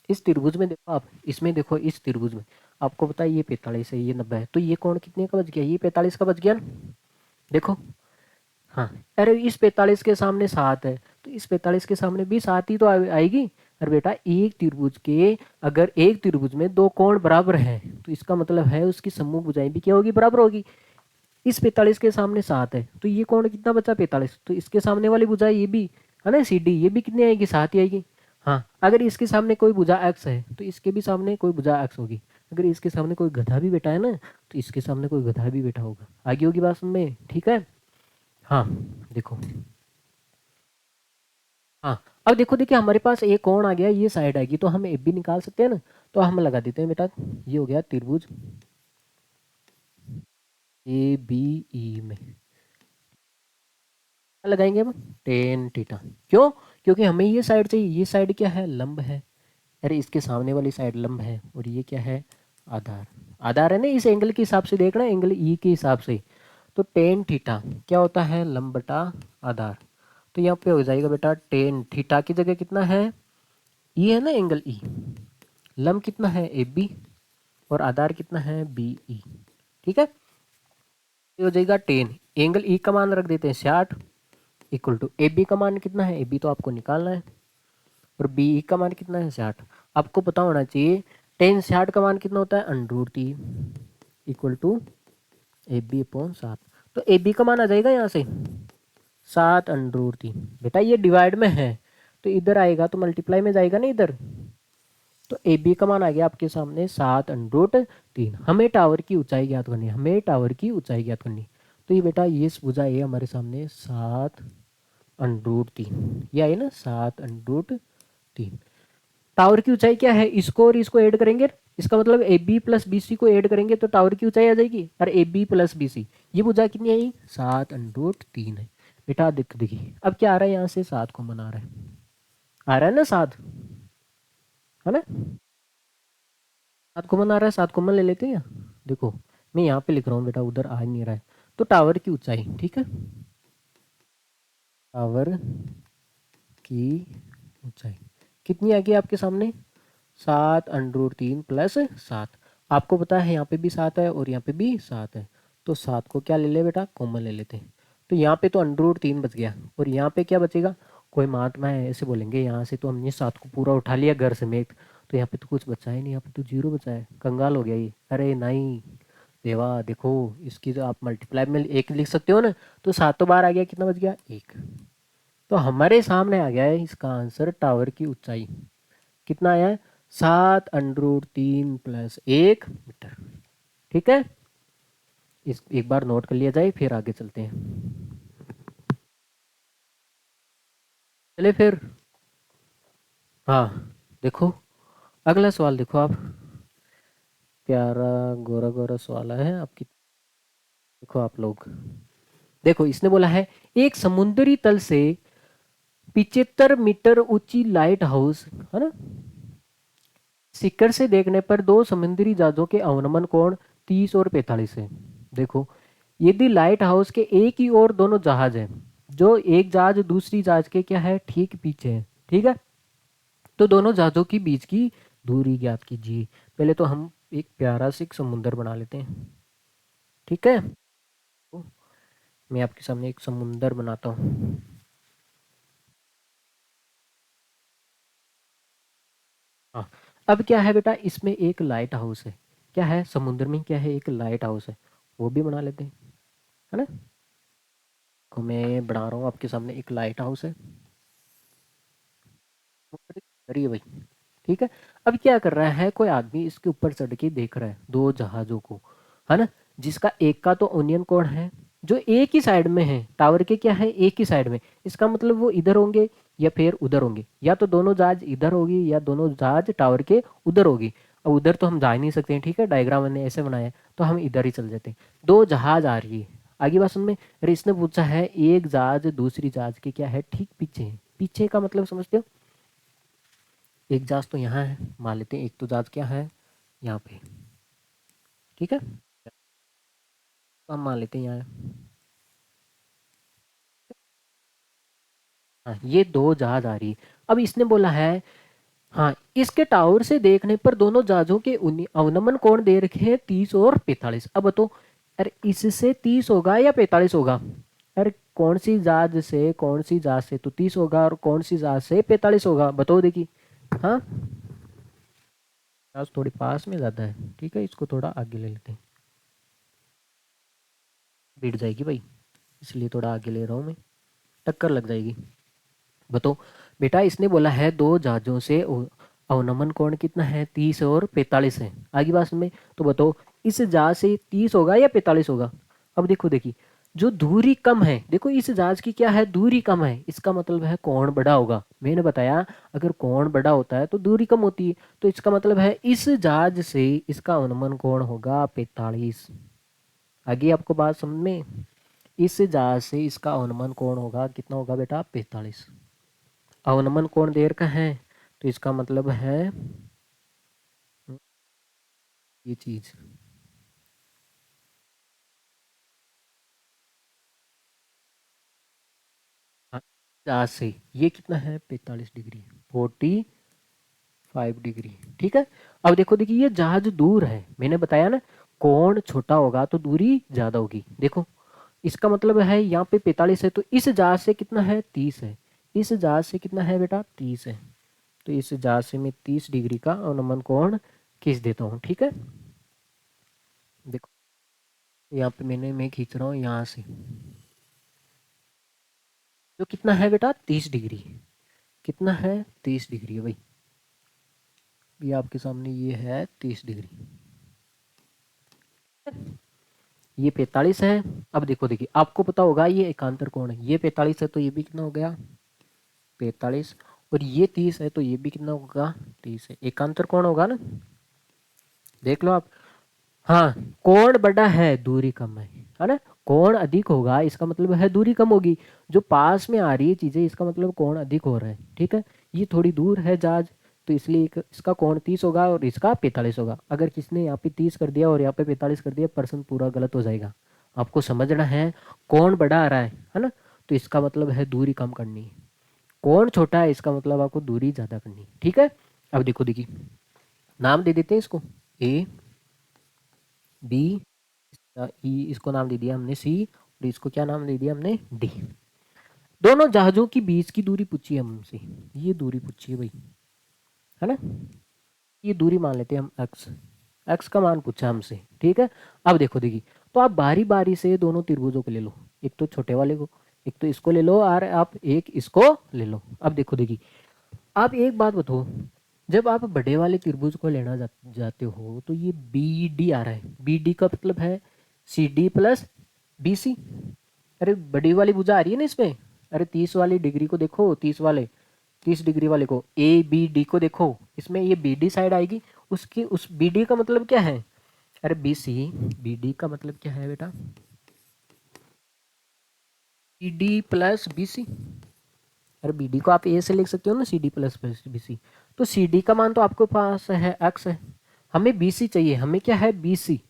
इस त्रिभुज में देखो आप, इसमें देखो इस त्रिभुज में आपको पता है ये 45 है ये 90 है, तो ये कोण कितने का बच गया, ये 45 का बच गया ना। देखो हाँ, अरे इस 45 के सामने 7 है तो इस 45 के सामने भी 7 ही तो आएगी। अरे बेटा एक त्रिभुज के, अगर एक त्रिभुज में दो कोण बराबर हैं तो इसका मतलब है उसकी समूह भुजाएं भी क्या होगी बराबर होगी। इस 45 के सामने 7 है तो ये कोण कितना बचा 45, तो इसके सामने वाली भुजा ये भी है ना सी डी, ये भी कितनी आएगी 7 ही आएगी। हाँ अगर इसके सामने कोई भुजा एक्स है तो इसके भी सामने कोई भुजा एक्स होगी। अगर इसके सामने कोई गधा भी बैठा है ना तो इसके सामने कोई गधा भी बैठा होगा। आगे होगी बात में ठीक है। हाँ देखो, हाँ अब देखो देखिए हमारे पास एक कोण आ गया, ये साइड आएगी तो हम ए बी निकाल सकते हैं ना। तो हम लगा देते हैं बेटा, ये हो गया त्रिभुज ए बी ई में क्या लगाएंगे हम टेन थीटा। क्यों, क्योंकि हमें ये साइड चाहिए, ये साइड क्या है लंब है, अरे इसके सामने वाली साइड लंब है, और ये क्या है आधार, आधार है ना इस एंगल के हिसाब से देखना एंगल ई के हिसाब से। तो टेन थीटा क्या होता है लंब बटा आधार। तो यहाँ पे हो जाएगा बेटा टेन थीटा की जगह कितना है ई है ना एंगल ई, लंब कितना है ए बी, और आधार कितना है बी ई ठीक है। ये हो जाएगा 10, एंगल ई का मान रख देते हैं 60, इक्वल टू ए बी का मान कितना है, ए बी तो आपको निकालना है, और बी का मान कितना है 60। आपको पता होना चाहिए टेन 60 का मान कितना होता है √3 equal to A B upon 7। तो ए बी का मान आ जाएगा यहाँ से 7√3। बेटा ये डिवाइड में है तो इधर आएगा तो मल्टीप्लाई में जाएगा ना इधर, तो ए बी का मान आ गया आपके सामने 7√3। हमें टावर की ऊंचाई ज्ञात करनी है, हमें टावर की ऊंचाई ज्ञात करनी है। तो ये बेटा ये भुजा है हमारे सामने 7√3, ये आई ना 7√3। टावर की ऊंचाई क्या है, इसको और इसको ऐड करेंगे, इसका मतलब A B plus B C को ऐड करेंगे तो टावर की ऊंचाई आ जाएगी, और A B plus B C ये भुजा कितनी आई 7√3 है। बेटा देखिए अब क्या आ रहा है, यहाँ से 7 कॉमन आ रहा है ना 7, है ना 7 कॉमन आ रहा है, 7 कॉमन ले लेते हैं। देखो मैं यहाँ पे लिख रहा हूँ बेटा, उधर आ नहीं रहा है। तो टावर की ऊंचाई, ठीक है, टावर की ऊंचाई कितनी आ गई आपके सामने 7√3 प्लस 7। आपको पता है यहाँ पे भी 7 है और यहाँ पे भी 7 है, तो 7 को क्या ले ले बेटा कॉमन ले लेते हैं। तो यहाँ पे तो √3 बच गया, और यहाँ पे क्या बचेगा, कोई महात्मा है ऐसे बोलेंगे यहाँ से तो हमने 7 को पूरा उठा लिया घर समेत, तो यहाँ पे तो कुछ बचा ही नहीं, यहाँ पे तो 0 बचा है, कंगाल हो गया ये। अरे नहीं देवा, देखो इसकी तो आप मल्टीप्लाई में 1 लिख सकते हो ना, तो 7 तो बाहर आ गया, कितना बच गया 1। तो हमारे सामने आ गया है इसका आंसर, टावर की ऊंचाई कितना आया है 7√3 प्लस 1 मीटर। ठीक है, इस एक बार नोट कर लिया जाए, फिर आगे चलते हैं। चले फिर, हाँ देखो अगला सवाल देखो आप, प्यारा गोरा गोरा सवाल है आपकी। देखो आप लोग, देखो इसने बोला है एक समुद्री तल से 75 मीटर ऊंची लाइट हाउस, है ना, शिखर से देखने पर दो समुद्री जहाजों के अवनमन कोण 30 और 45 है। देखो यदि लाइट हाउस के एक ही ओर दोनों जहाज हैं, जो एक जहाज दूसरी जहाज के क्या है ठीक पीछे है, ठीक है, तो दोनों जहाजों की बीच की दूरी ज्ञात कीजिए। पहले तो हम एक प्यारा सा एक समुंदर बना लेते हैं, ठीक है, तो मैं आपके सामने एक समुंदर बनाता हूँ। हाँ, अब क्या है बेटा, इसमें एक लाइट हाउस है, क्या है समुद्र में क्या है एक लाइट हाउस है, वो भी बना लेते हैं, है ना। तो मैं बना रहा हूँ आपके सामने एक लाइट हाउस है, करिए भाई, ठीक है। अब क्या कर रहा है, कोई आदमी इसके ऊपर चढ़ के देख रहा है दो जहाजों को, है ना, जिसका एक का तो ओनियन कोण है जो एक ही साइड में है, टावर के क्या है एक ही साइड में, इसका मतलब वो इधर होंगे या फिर उधर होंगे, या तो दोनों जहाज इधर होगी या दोनों जहाज टावर के उधर होगी। अब उधर तो हम जा ही नहीं सकते हैं, ठीक है, डायग्राम मैंने ऐसे बनाया है, तो हम इधर ही चल जाते हैं। दो जहाज आ रही है, आगे बात सुन में, अरे इसने पूछा है एक जहाज दूसरी जहाज के क्या है ठीक पीछे है, पीछे का मतलब समझते हो, एक जहाज तो यहाँ है मान लेते हैं, एक तो जहाज क्या है यहाँ पे, ठीक है, तो हम मान लेते हैं यहाँ है। हाँ ये दो जहाज आ रही है। अब इसने बोला है, हाँ इसके टावर से देखने पर दोनों जहाजों के अवनमन कोण दे रखे हैं 30 और 45। अब बताओ अरे इससे 30 होगा या 45 होगा, अरे कौन सी जहाज से तो 30 होगा और कौन सी जहाज से 45 होगा, बताओ देखिए। हाँ जहाज थोड़ी पास में ज़्यादा है, ठीक है, इसको थोड़ा आगे ले लेते हैं, बीट जाएगी भाई, इसलिए थोड़ा आगे ले रहा हूँ मैं, टक्कर लग जाएगी। बताओ बेटा इसने बोला है दो जहाजों से अवनमन कोण कितना है 30 और 45 है, आगे बात में, तो बताओ इस जहाज से 30 होगा या 45 होगा। अब देखो देखिए जो दूरी कम है, देखो इस जहाज की क्या है दूरी कम है, इसका मतलब है कोण बड़ा होगा, मैंने बताया अगर कोण बड़ा होता है तो दूरी कम होती है, तो इसका मतलब है इस जहाज से इसका अवनमन कोण होगा 45। आगे आपको बात समझ में, इस जहाज से इसका अवनमन कोण होगा कितना होगा बेटा 45। अवनमन कोण देर का है तो इसका मतलब है ये चीज, हाँ, जहाज से ये कितना है 45 डिग्री, 45 डिग्री, ठीक है। अब देखो देखिए ये जहाज दूर है, मैंने बताया ना कोण छोटा होगा तो दूरी ज्यादा होगी। देखो इसका मतलब है यहाँ पे 45 है, तो इस जहाज से कितना है 30 है, इस जहाज से कितना है बेटा 30 है, तो इस जहाज से मैं 30 डिग्री का अनुमान कोण खींच देता हूँ। ठीक है, देखो यहाँ पे मैं खींच रहा हूँ यहाँ से, तो कितना है बेटा 30 डिग्री, कितना है 30 डिग्री है भाई, ये आपके सामने ये है 30 डिग्री, ये 45 है। अब देखो देखिए आपको पता होगा ये एकांतर कोण है, ये 45 है तो ये भी कितना हो गया 45, और ये 30 है तो ये भी कितना होगा 30 है, एकांतर कोण होगा ना, देख लो आप। हाँ, कोण बड़ा है दूरी कम है ना, कोण अधिक होगा इसका मतलब है दूरी कम होगी, जो पास में आ रही है चीजें इसका मतलब कोण अधिक हो रहा है। ठीक है, ये थोड़ी दूर है जहाज, तो इसलिए इसका कोण 30 होगा और इसका 45 होगा। अगर किसने यहाँ पे 30 कर दिया और यहाँ पे 45 कर दिया, प्रश्न पूरा गलत हो जाएगा। आपको समझना है कोण बड़ा आ रहा है ना, तो इसका मतलब है दूरी कम करनी है, कोण छोटा है इसका मतलब आपको दूरी ज्यादा करनी है। ठीक है, अब देखो देखिए नाम दे देते हैं इसको, ए बी, ई इसको नाम दे दिया हमने सी, और इसको क्या नाम दे दिया हमने डी। दोनों जहाजों की बीच की दूरी पूछी है हमसे, ये दूरी पूछी है भाई, है ना, ये दूरी मान लेते हैं हम एक्स, एक्स का मान पूछा हमसे। ठीक है, अब देखो देखिए, तो आप बारी बारी से दोनों त्रिभुजों को ले लो, एक तो छोटे वाले को, एक तो इसको ले लो और आप एक इसको ले लो। अब देखो देखिए, आप एक बात बताओ, जब आप बड़े वाले त्रिभुज को लेना जाते हो तो ये बी डी आ रहा है, बी डी का मतलब है C D plus B C. अरे बड़ी वाली भुजा आ रही है ना इसमें, अरे 30 वाली डिग्री को देखो, 30 डिग्री वाले को, ए बी डी को देखो, इसमें ये बी डी साइड आएगी, उसकी उस बी डी का मतलब क्या है, अरे बी सी, बी डी का मतलब क्या है बेटा B D plus B C, अरे बी डी को आप ए से लिख सकते हो ना, C D plus B C, तो सी डी का मान तो आपके पास है एक्स है, हमें बी सी चाहिए, हमें क्या है बी सी,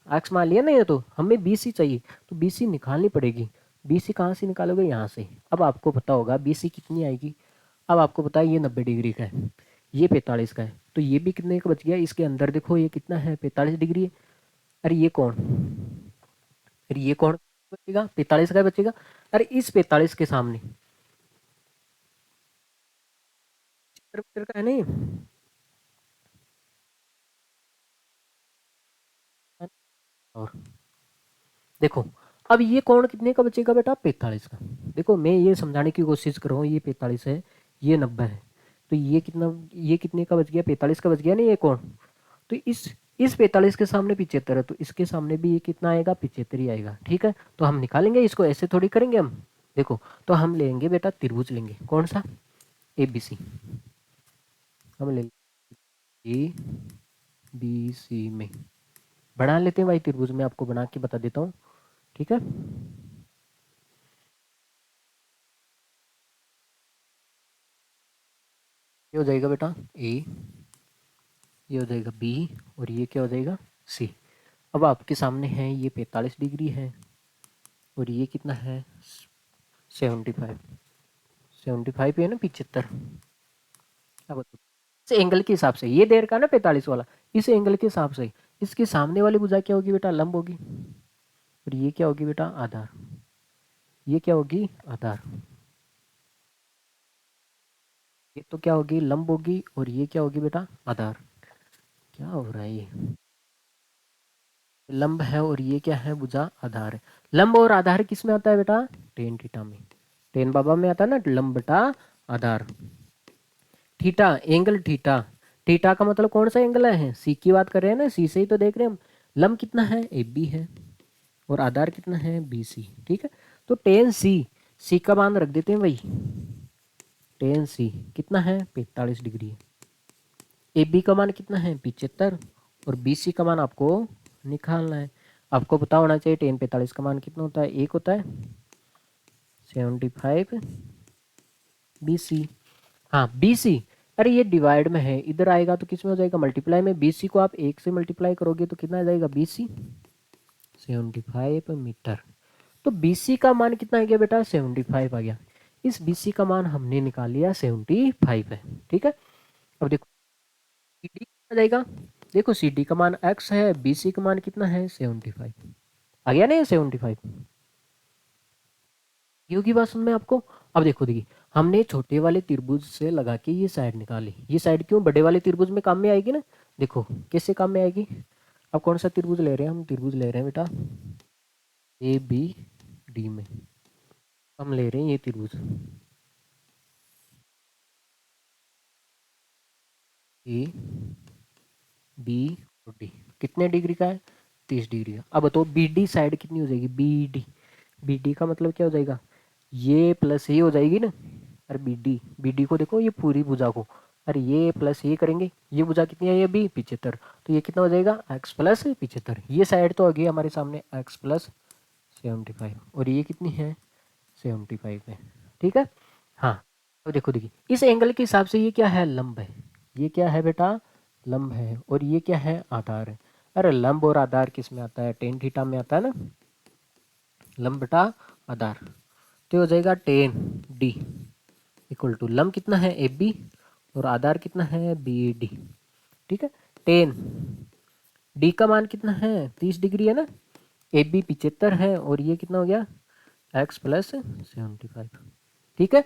एक्स मान लिया ना, ये तो हमें बी सी चाहिए, तो बी सी निकालनी पड़ेगी। बी सी कहाँ से निकालोगे, यहाँ से। अब आपको पता होगा बी सी कितनी आएगी, अब आपको पता है ये 90 डिग्री का है, ये 45 का है, तो ये भी कितने का बच गया, इसके अंदर देखो ये कितना है 45 डिग्री है। अरे ये कौन, अरे ये कौन बचेगा 45 का बचेगा, अरे इस 45 के सामने मीटर का है नहीं, और देखो अब ये कोण कितने का बचेगा बेटा 45 का। देखो मैं ये समझाने की कोशिश कर रहा हूँ, ये 45 है, ये 90 है, तो ये कितना, ये कितने का बच गया 45 का बच गया ना ये कोण, तो इस 45 के सामने 75 है, तो इसके सामने भी ये कितना आएगा 75 ही आएगा। ठीक है, तो हम निकालेंगे इसको, ऐसे थोड़ी करेंगे हम। देखो तो हम लेंगे बेटा त्रिभुज लेंगे, कौन सा ए बी सी, हम ले ए बी सी में बना लेते हैं भाई त्रिभुज में, आपको बना के बता देता हूँ। ठीक है, ये हो जाएगा बेटा ए, ये हो जाएगा बी, और ये क्या हो जाएगा सी। अब आपके सामने है ये 45 डिग्री है, और ये कितना है 75, 75 है ना 75। अब इस एंगल के हिसाब से ये देर का ना 45 वाला, इस एंगल के हिसाब से इसके सामने वाली भुजा क्या होगी बेटा लंब होगी, और ये क्या होगी बेटा आधार, ये क्या होगी आधार, ये तो क्या होगी लंब होगी, और ये क्या होगी बेटा आधार। क्या हो रहा है ये, लंब है और ये क्या है भुजा आधार है। लंब और आधार किस में आता है बेटा टेन थीटा में, टेन बाबा में आता है ना, लंब बटा आधार। थीटा एंगल थीटा, थीटा का मतलब कौन सा एंगल है, सी की बात कर रहे हैं ना, सी से ही तो देख रहे हैं हम। लंब कितना है ए बी है, और आधार कितना है बी सी। ठीक है, तो टेन सी, सी का मान रख देते हैं भाई, टेन सी कितना है 45 डिग्री, ए बी का मान कितना है 75, और बी सी का मान आपको निकालना है। आपको पता होना चाहिए टेन 45 का मान कितना होता है, एक होता है 75 बी सी। हाँ बी सी, अरे ये डिवाइड में है, इधर आएगा तो किस में हो जाएगा मल्टीप्लाई में, बी सी को आप एक से मल्टीप्लाई करोगे तो कितना आ जाएगा बी सी 75 मीटर। तो बी सी का मान कितना आ गया बेटा 75 आ गया, इस बी सी का मान हमने निकाल लिया 75 है। ठीक है, अब देखो सी डी आ जाएगा, देखो सी डी का मान x है, बी सी का मान कितना है 75, आ गया ना ये 75। क्योंकि बात समझ में आपको। अब देखो देखिए, हमने छोटे वाले त्रिभुज से लगा के ये साइड निकाली, ये साइड क्यों बड़े वाले त्रिभुज में काम में आएगी ना। देखो कैसे काम में आएगी। अब कौन सा त्रिभुज ले रहे हैं हम, त्रिभुज ले रहे हैं बेटा ए बी डी में, हम ले रहे हैं ये त्रिभुज ए बी और डी। कितने डिग्री का है, 30 डिग्री का। अब बताओ बी डी साइड कितनी हो जाएगी, बी डी, बी डी का मतलब क्या हो जाएगा, ये प्लस ये हो जाएगी ना। अरे बी डी को देखो, ये पूरी भुजा को, अरे ये प्लस ये करेंगे, ये भुजा कितनी है, ये बी 75, तो ये कितना हो जाएगा एक्स प्लस 75। ये साइड तो आ गई हमारे सामने एक्स प्लस 75, और ये कितनी है 75 है। ठीक है। हाँ, तो देखो देखिए इस एंगल के हिसाब से ये क्या है, लंब है। ये क्या है बेटा, लंब है। और ये क्या है, आधार है। अरे लंब और आधार किस में आता है, टेन थीटा में आता है ना, लंब बटा आधार। तो हो जाएगा टेन डी इक्वल टू लंब कितना है ए बी और आधार कितना है बी डी। ठीक है। टेन डी का मान कितना है 30 डिग्री है ना, ए बी 75 है, और ये कितना हो गया एक्स प्लस 75। ठीक है।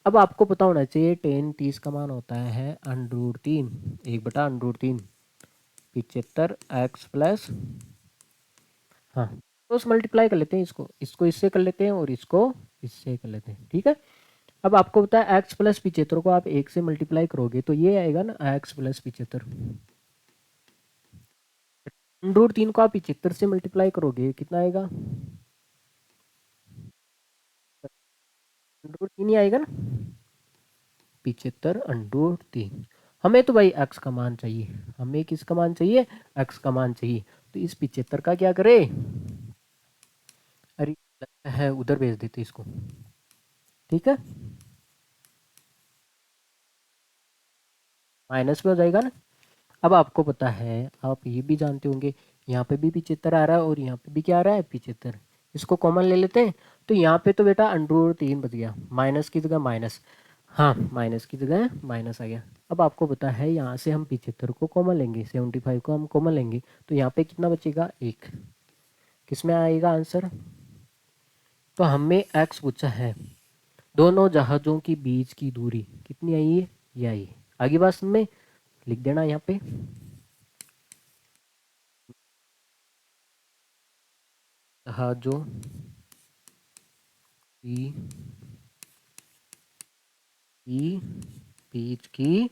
अब आपको पता होना चाहिए टेन 30 का मान होता है √3, 1/√3, 75 एक्स प्लस, हाँ तो उस मल्टीप्लाई कर लेते हैं, इसको इसको इससे कर लेते हैं और इसको इससे कर लेते हैं। ठीक है। अब आपको पता है एक्स प्लस 75 को आप 1 से मल्टीप्लाई करोगे तो ये आएगा ना एक्स प्लस 75। √3 को आप 75 से मल्टीप्लाई करोगे कितना आएगा, √3 ही आएगा ना, 75 √3। हमें तो भाई एक्स का मान चाहिए, हमें किसका मान चाहिए, एक्स का मान चाहिए। तो इस 75 का क्या करे, अरे है उधर भेज देते इसको। ठीक है, माइनस में हो जाएगा ना। अब आपको पता है, आप ये भी जानते होंगे, यहाँ पे भी 75 आ रहा है और यहाँ पे भी क्या आ रहा है 75, इसको कॉमन ले लेते हैं। तो यहाँ पे तो बेटा √3 बच गया, माइनस की जगह माइनस, हाँ माइनस की जगह माइनस आ गया। अब आपको पता है यहाँ से हम 75 को कॉमन लेंगे, 75 को हम कॉमन लेंगे, तो यहाँ पे कितना बचेगा एक, किस में आएगा आंसर। तो हमें एक्स पूछा है, दोनों जहाज़ों के बीच की दूरी कितनी आई है, ये आई है। आगे बात में लिख देना यहाँ पे, जहाज़ों की बीच की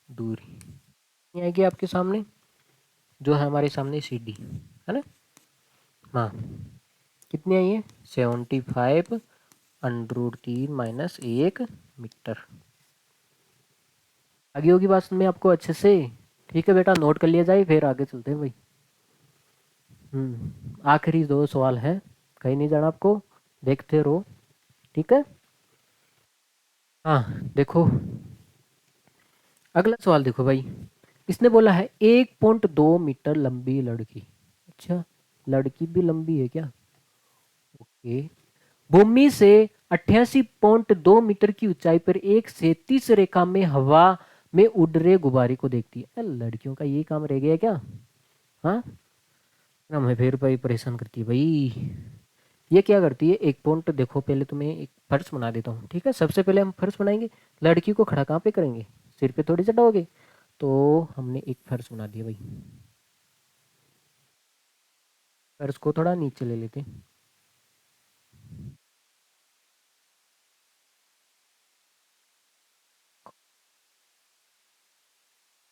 दूरी ये आएगी आपके सामने, जो है हमारे सामने सी डी है ना। हाँ कितनी आई है 75 √3 माइनस 1 मीटर। आगे होगी बात में आपको अच्छे से। ठीक है बेटा, नोट कर लिया जाए, फिर आगे चलते हैं भाई। आखिरी 2 सवाल है, कहीं नहीं जाना आपको, देखते रहो। ठीक है। हाँ देखो अगला सवाल देखो भाई, इसने बोला है 1.2 मीटर लंबी लड़की, अच्छा लड़की भी लंबी है क्या, ओके, भूमि से 88.2 मीटर की ऊंचाई पर एक क्षैतिज रेखा में हवा में उड़ रहे गुब्बारे को देखती है। लड़कियों का ये काम रह गया क्या, हाँ हमें फिर भाई परेशान करती है भाई। ये क्या करती है, एक पॉइंट देखो, पहले तुम्हें एक फर्श बना देता हूँ। ठीक है, सबसे पहले हम फर्श बनाएंगे, लड़की को खड़ा कहाँ पे करेंगे, सिर पे थोड़ी चढ़ाओगे। तो हमने एक फर्श बना दिया भाई, फर्श को थोड़ा नीचे ले लेते हैं।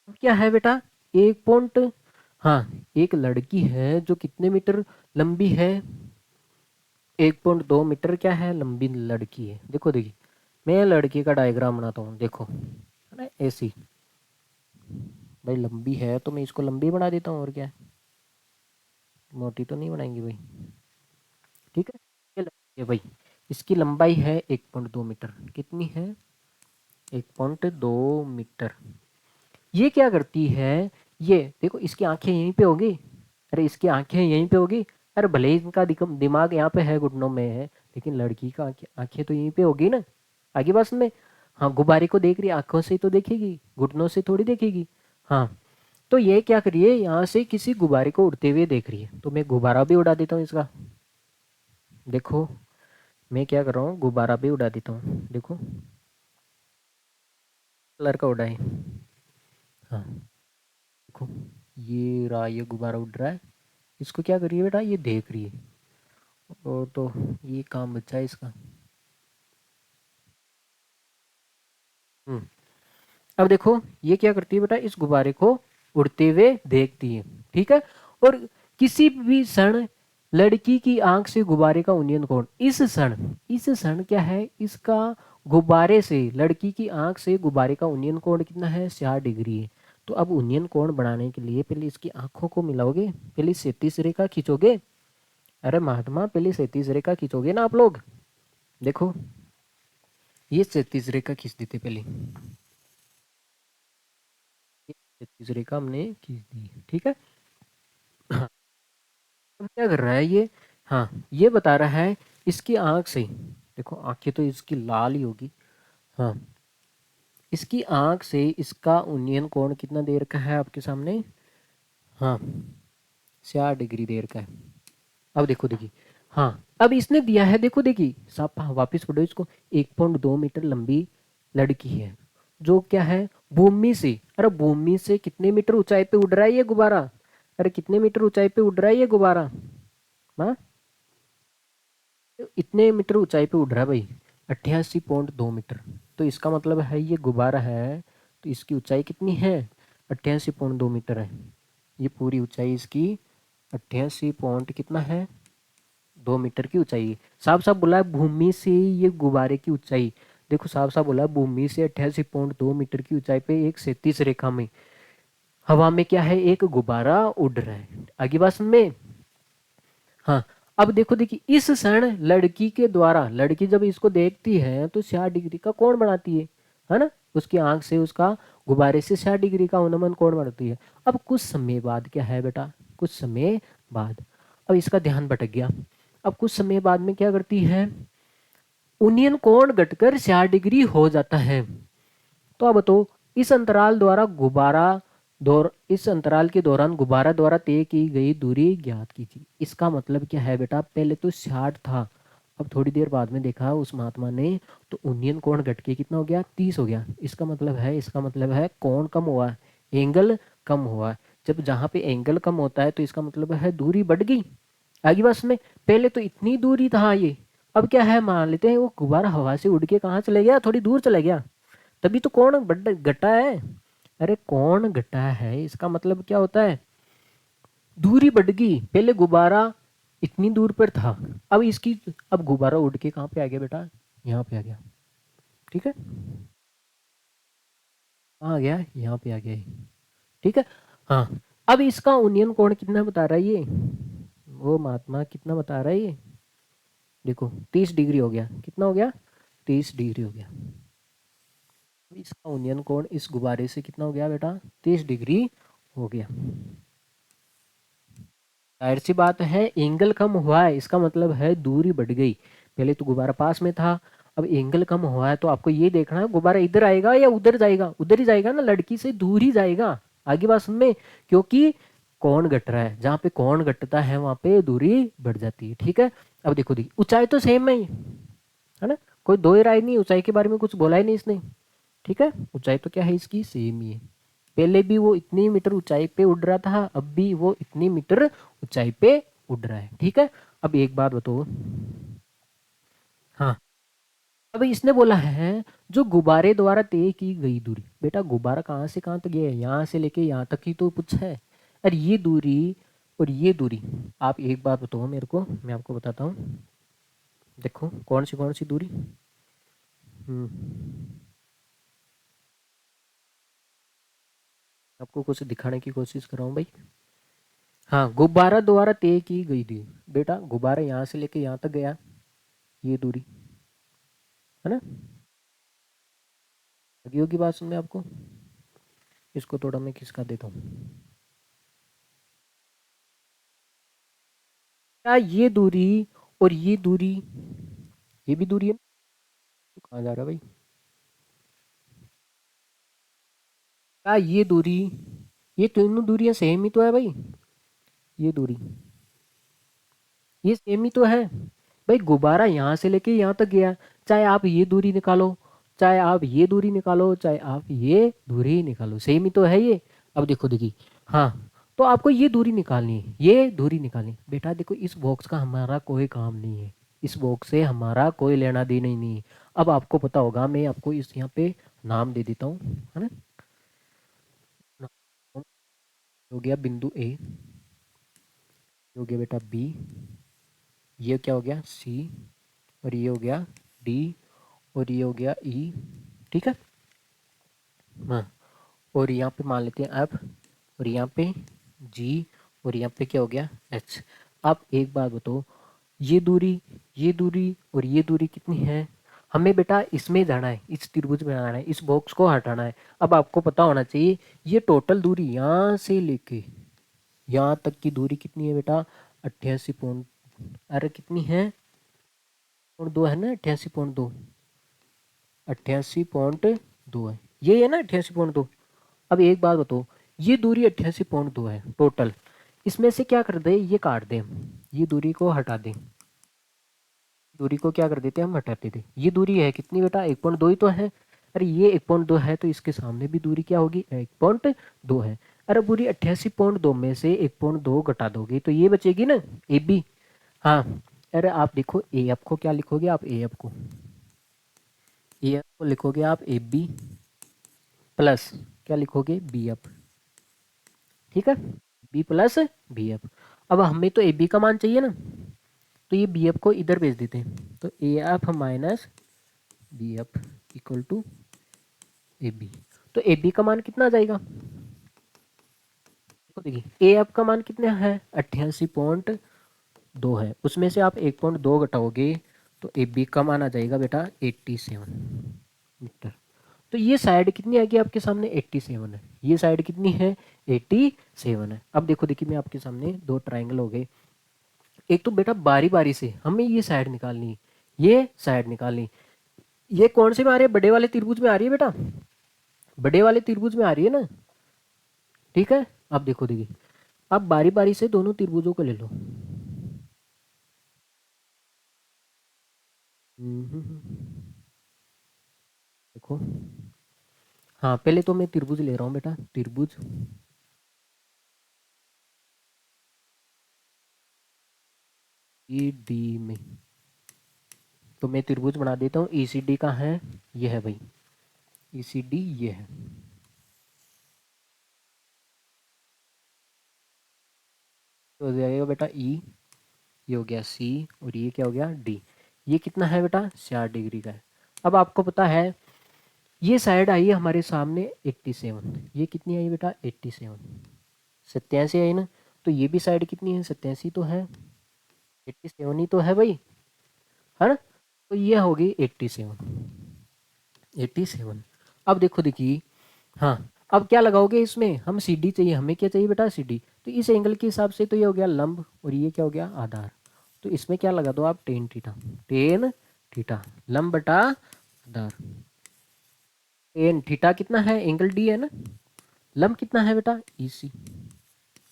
अब क्या है बेटा, एक पॉइंट, हाँ एक लड़की है जो कितने मीटर लंबी है, 1.2 मीटर क्या है लंबी लड़की है। देखो देखिए मैं लड़की का डायग्राम बनाता हूँ, देखो है ना ऐसी, भाई लंबी है तो मैं इसको लंबी बना देता हूँ, और क्या है, मोटी तो नहीं बनाएंगे भाई। ठीक है, ये लंबी है भाई, इसकी लंबाई है 1.2 मीटर, कितनी है 1.2 मीटर। ये क्या करती है, ये देखो इसकी आंखें यहीं पे होगी, अरे इसकी आंखें यहीं पे होगी, अरे भले ही इनका दिमाग यहाँ पे है घुटनों में है, लेकिन लड़की का आंखें तो यहीं पे होगी ना। आगे बस में, हाँ गुब्बारे को देख रही है, आंखों से तो देखेगी, घुटनों से थोड़ी देखेगी। हाँ तो ये क्या करिए, यहाँ से किसी गुब्बारे को उड़ते हुए देख रही है, तो मैं गुब्बारा भी उड़ा देता हूँ इसका। देखो मैं क्या कर रहा हूँ, गुब्बारा भी उड़ा देता हूँ। देखो कलर का उड़ा है। हाँ देखो, ये रहा, ये गुब्बारा उड़ रहा है। इसको क्या करिए बेटा, ये देख रही है। और तो ये काम बचा है इसका। हम्म। अब देखो ये क्या करती है बेटा, इस गुब्बारे को उड़ते हुए देखती है। ठीक है। और किसी भी क्षण लड़की की आंख से गुब्बारे का उन्नयन कोण, इस क्षण क्या है, इसका गुब्बारे से, लड़की की आंख से गुब्बारे का उन्नयन कोण कितना है, 60 डिग्री है। तो अब उन्नयन कोण बढ़ाने के लिए पहले इसकी आंखों को मिलाओगे, पहले 37 रेखा खींचोगे। अरे महात्मा, पहले 37 रेखा खींचोगे ना आप लोग। देखो ये 37 रेखा खींच देते पहले, ये 37 रेखा हमने खींच दी। ठीक है। हाँ, अब क्या कर रहा है ये, हाँ ये बता रहा है इसकी आंख से, देखो आंखें तो इसकी लाल ही होगी। हाँ, इसकी आंख से इसका उन्नयन कोण कितना देर का है आपके सामने, हाँ 60 डिग्री देर का है। अब देखो देखिए, हाँ अब इसने दिया है, देखो देखिए साफ, हाँ, वापिस पढ़ो इसको। 1.2 मीटर लंबी लड़की है जो क्या है, भूमि से, अरे भूमि से कितने मीटर ऊंचाई पे उड़ रहा है ये गुब्बारा, अरे कितने मीटर ऊंचाई पे उड़ रहा है ये गुब्बारा, हाँ इतने मीटर ऊंचाई पे उड़ रहा है भाई, 88.2 मीटर। तो इसका मतलब है ये गुब्बारा है, तो इसकी ऊंचाई कितनी है, 88.2 मीटर है। ये पूरी ऊंचाई इसकी 88 पॉइंट कितना है, 2 मीटर की ऊंचाई है। साफ साफ बोला है भूमि से ये गुब्बारे की ऊंचाई, देखो साफ साफ बोला है भूमि से 88.2 मीटर की ऊंचाई पे एक 37 रेखा में हवा में क्या है, एक गुब्बारा उड़ रहा है। आगे बात में, हाँ अब देखो देखिए, इस क्षण लड़की के द्वारा, लड़की जब इसको देखती है तो 60 डिग्री का कोण बनाती है ना, उसकी आंख से उसका गुब्बारे से 60 डिग्री का उन्नमन कोण बढ़ती है। अब कुछ समय बाद क्या है बेटा, कुछ समय बाद, अब इसका ध्यान भटक गया। अब कुछ समय बाद में क्या करती है, उन्नयन कोण घटकर 60 डिग्री हो जाता है। तो अब तो इस अंतराल द्वारा गुब्बारा दौर इस अंतराल के दौरान गुब्बारा द्वारा तय की गई दूरी ज्ञात कीजिए। इसका मतलब क्या है बेटा, पहले तो 60 था, अब थोड़ी देर बाद में देखा उस महात्मा ने तो उन्नयन कोण घट के कितना हो गया, 30 हो गया। इसका मतलब है कोण कम हुआ है, एंगल कम हुआ है। जब जहाँ पे एंगल कम होता है तो इसका मतलब है दूरी बढ़ गई। आगे बस में, पहले तो इतनी दूरी था ये, अब क्या है, मान लेते हैं वो गुब्बारा हवा से उड़ के कहाँ चले गया, थोड़ी दूर चले गया, तभी तो कोण घटा है। अरे कोण घटा है इसका मतलब क्या होता है, दूरी बढ़ गई। पहले गुब्बारा इतनी दूर पर था, अब इसकी, अब गुब्बारा उड़ के कहाँ पे आ गया बेटा, यहाँ पे आ गया। ठीक है, कहाँ आ गया, यहाँ पे आ गया ये। ठीक है। हाँ, अब इसका उन्नयन कोण कितना बता रहा है ये, वो महात्मा कितना बता रहा है ये, देखो 30 डिग्री हो गया, कितना हो गया, 30 डिग्री हो गया। इसका उन्नयन कोण इस गुब्बारे से कितना हो गया बेटा, 30 डिग्री हो गया। जाहिर सी बात है एंगल कम हुआ है, इसका मतलब है दूरी बढ़ गई। पहले तो गुब्बारा पास में था, अब एंगल कम हुआ है, तो आपको ये देखना है गुब्बारा इधर आएगा या उधर जाएगा, उधर ही जाएगा ना, लड़की से दूर ही जाएगा। आगे बात सुन में, क्योंकि कोण घट रहा है, जहाँ पे कोण घटता है वहां पे दूरी बढ़ जाती है। ठीक है। अब देखो देखिए, ऊंचाई तो सेम है ना, कोई दो ही राय नहीं, ऊंचाई के बारे में कुछ बोला ही नहीं इसने। ठीक है, ऊंचाई तो क्या है इसकी, सेम ही है। पहले भी वो इतनी मीटर ऊंचाई पे उड़ रहा था, अब भी वो इतनी मीटर ऊंचाई पे उड़ रहा है। ठीक है। अब एक बात बताओ, हाँ अब इसने बोला है जो गुब्बारे द्वारा तय की गई दूरी, बेटा गुब्बारा कहाँ से कहाँ तक गया है, यहाँ से लेके यहाँ तक ही तो पूछा है। और ये दूरी और ये दूरी, आप एक बात बताओ मेरे को, मैं आपको बताता हूँ। देखो कौन सी दूरी, हम्म, आपको कुछ दिखाने की कोशिश कर रहा हूँ भाई। हाँ, गुब्बारा द्वारा तय की गई थी, बेटा गुब्बारा यहाँ से लेके यहाँ तक गया, ये दूरी है ना। लगी होगी बात सुनने आपको, इसको थोड़ा मैं खिसका देता हूँ। क्या ये दूरी और ये दूरी, ये भी दूरी है, तो कहाँ जा रहा है भाई, क्या ये दूरी, ये तीनों दूरियां सेम ही तो है भाई, ये दूरी ये सेम ही तो है। भाई गुब्बारा यहाँ से लेके यहाँ तक गया, चाहे आप ये दूरी निकालो, चाहे आप ये दूरी निकालो, चाहे आप ये दूरी निकालो, सेम ही तो है ये। अब देखो देखिए, हाँ, तो आपको ये दूरी निकालनी है, ये दूरी निकालनी है। बेटा देखो इस बॉक्स का हमारा कोई काम नहीं है, इस बॉक्स से हमारा कोई लेना देना ही नहीं है। अब आपको पता होगा, मैं आपको इस यहाँ पे नाम दे देता हूँ, है ना। हो गया बिंदु ए, हो गया बेटा बी, ये क्या हो गया सी, और ये हो गया डी, और ये हो गया ई, ठीक है। हाँ, और यहाँ पे मान लेते हैं एफ, और यहाँ पे जी, और यहाँ पे क्या हो गया एच। आप एक बात बताओ, ये दूरी, ये दूरी और ये दूरी कितनी है। हमें बेटा इसमें जाना है, इस त्रिभुज में आना है, इस बॉक्स को हटाना है। अब आपको पता होना चाहिए ये टोटल दूरी यहाँ से लेके यहाँ तक की दूरी कितनी है बेटा, 88 अरे कितनी है, 2 है ना, 88.2, 88.2 है, ये है ना 88.2। अब एक बात बताओ, ये दूरी 88.2 है टोटल, इसमें से क्या कर दे, ये काट दें, ये दूरी को हटा दें, दूरी को क्या कर देते हैं हम, हटा देते। ये दूरी है कितनी बेटा, 1.2 ही तो है। अरे ये 1.2 है तो इसके सामने भी दूरी क्या होगी, 1.2 है। अरे पूरी 88.2 में से 1.2 घटा दोगे तो ये बचेगी ना, ए बी। हाँ, अरे आप देखो ए एफ को क्या लिखोगे आप, ए एफ को लिखोगे आप ए बी प्लस क्या लिखोगे, बी एफ, ठीक है, बी प्लस बी एफ। अब हमें तो ए बी का मान चाहिए ना, तो ये बी एफ को इधर भेज देते हैं, तो A F minus B F equal to A B. तो ए बी का मान कितना आ जाएगा, तो देखिए ए एफ का मान कितना है, 88.2 है, उसमें से आप 1.2 घटाओगे तो ए बी का मान आ जाएगा बेटा 87 मीटर। तो ये साइड कितनी आएगी आपके सामने, 87 है, ये साइड कितनी है, 87 है। अब देखो देखिए, मैं आपके सामने दो ट्राइंगल हो गए, एक तो बेटा बारी बारी से हमें ये साइड निकालनी, ये साइड निकालनी। ये कौन से में आ रही है, बड़े वाले त्रिभुज में आ रही है बेटा, बड़े वाले त्रिभुज में आ रही है ना, ठीक है। अब देखो देखिए, आप बारी बारी से दोनों त्रिभुजों को ले लो। देखो, हाँ पहले तो मैं त्रिभुज ले रहा हूँ बेटा, त्रिभुज ई डी में, तो मैं त्रिभुज बना देता हूँ। ई सी डी का है, ये है भाई, ई सी डी ये है, तो हो जाएगा बेटा ई, ये हो गया सी, और ये क्या हो गया डी। ये कितना है बेटा, 60 डिग्री का है। अब आपको पता है ये साइड आई है हमारे सामने 87, ये कितनी आई बेटा 87, 87 आई ना, तो ये भी साइड कितनी है, 87 तो है, 87 ही तो है भाई, है ना। तो ये होगी 87, 87। अब देखो देखिए, हाँ, अब क्या लगाओगे इसमें, हम सी डी चाहिए, हमें क्या चाहिए बेटा, सी डी। तो इस एंगल के हिसाब से तो ये हो गया लंब, और ये क्या हो गया आधार। तो इसमें क्या लगा दो आप, टेन थीटा, टेन थीटा, लंब बटा आधार। टेन थीटा कितना है, एंगल डी है ना, लंब कितना है बेटा ई सी,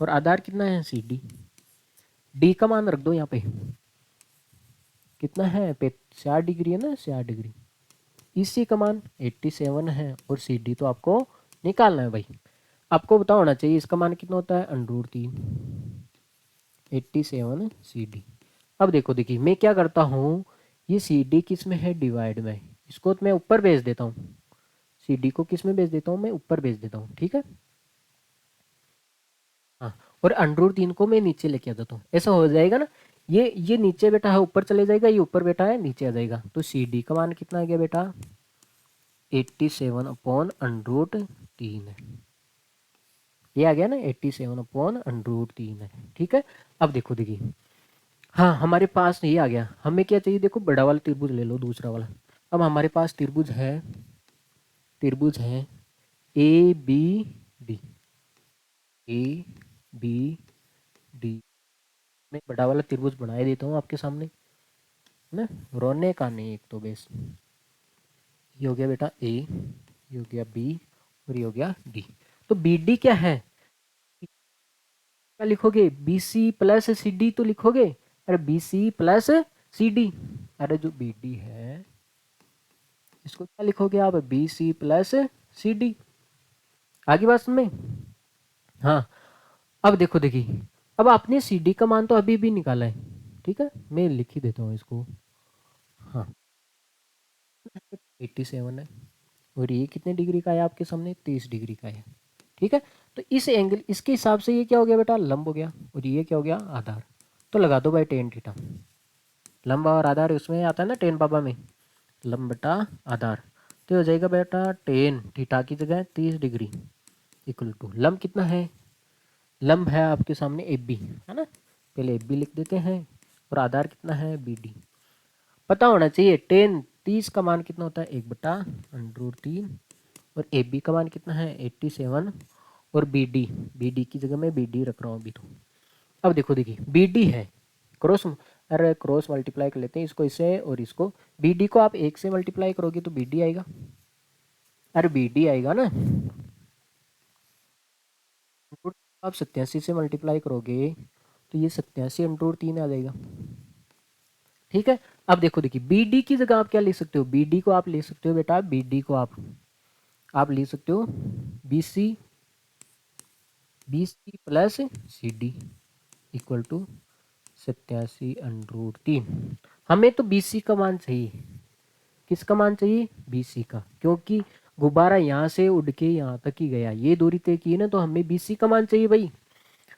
और आधार कितना है सी डी। डी का मान रख दो यहाँ पे, कितना है पे, 60 डिग्री है ना, 60 डिग्री। इसी का मान 87 है, और सी डी तो आपको निकालना है भाई। आपको पता होना चाहिए इसका मान कितना होता है, √3, 87 सी डी। अब देखो देखिए, मैं क्या करता हूँ, ये सी डी किस में है, डिवाइड में, इसको तो मैं ऊपर भेज देता हूँ, सी डी को किस में भेज देता हूँ, मैं ऊपर भेज देता हूँ, ठीक है। हाँ, और √3 को मैं नीचे लेके आ जाता हूँ, ऐसा हो जाएगा ना। ये नीचे बैठा है ऊपर चले जाएगा, ये ऊपर बैठा है नीचे आ जाएगा। तो सी डी का मान कितना आ गया बेटा, 87/√3 है, ये आ गया ना, 87/√3 है, ठीक है। अब देखो देखिए, हाँ हमारे पास ये आ गया, हमें क्या चाहिए, देखो बड़ा वाला त्रिभुज ले लो, दूसरा वाला। अब हमारे पास त्रिभुज है, त्रिभुज है A B D, A B D. मैं बड़ा वाला त्रिभुज बना देता हूँ आपके सामने, है ना, रोने का नहीं, एक तो बेस। ये हो गया बेटा ए, ये हो गया बी, और ये हो गया डी। तो बी डी क्या है, क्या लिखोगे, B C plus C D तो लिखोगे, अरे B C plus C D, अरे जो बी डी है इसको क्या लिखोगे आप, B C plus C D. आगे बात में। हाँ, अब देखो देखिए, अब आपने सी डी का मान तो अभी भी निकाला है, ठीक है, मैं लिख ही देता हूँ इसको। हाँ, 87 है, और ये कितने डिग्री का है आपके सामने, 30 डिग्री का है, ठीक है। तो इस एंगल, इसके हिसाब से ये क्या हो गया बेटा, लंब हो गया, और ये क्या हो गया, आधार। तो लगा दो भाई टेन थीटा, लंब और आधार उसमें आता है ना टेन पापा में, लंब बटा आधार। तो हो जाएगा बेटा टेन थीटा की जगह 30 डिग्री इक्वल टू, लंब कितना है, लंब है आपके सामने ए बी, है ना, पहले ए बी लिख देते हैं, और आधार कितना है बी डी। पता होना चाहिए टेन 30 का मान कितना होता है, 1/√3, और ए बी का मान कितना है 87, और बी डी की जगह मैं बी डी रख रहा हूँ अभी तो। अब देखो देखिए बी डी है, क्रॉस, अरे क्रॉस मल्टीप्लाई कर लेते हैं इसको इससे और इसको, बी डी को आप 1 से मल्टीप्लाई करोगे तो बी डी आएगा, अरे बी डी आएगा ना, आप 87 से मल्टीप्लाई करोगे तो ये 87/3 आ जाएगा, ठीक है। अब देखो देखिए बी डी की जगह आप क्या ले सकते हो, बी डी को आप ले सकते हो बेटा, बी डी को आप ले सकते हो B C plus C D equal to 87/3। हमें तो बी सी का मान चाहिए, किसका मान चाहिए, बी सी का, क्योंकि गुब्बारा यहाँ से उड़ के यहाँ तक ही गया, ये दूरी तय की है ना, तो हमें बी सी का मान चाहिए भाई।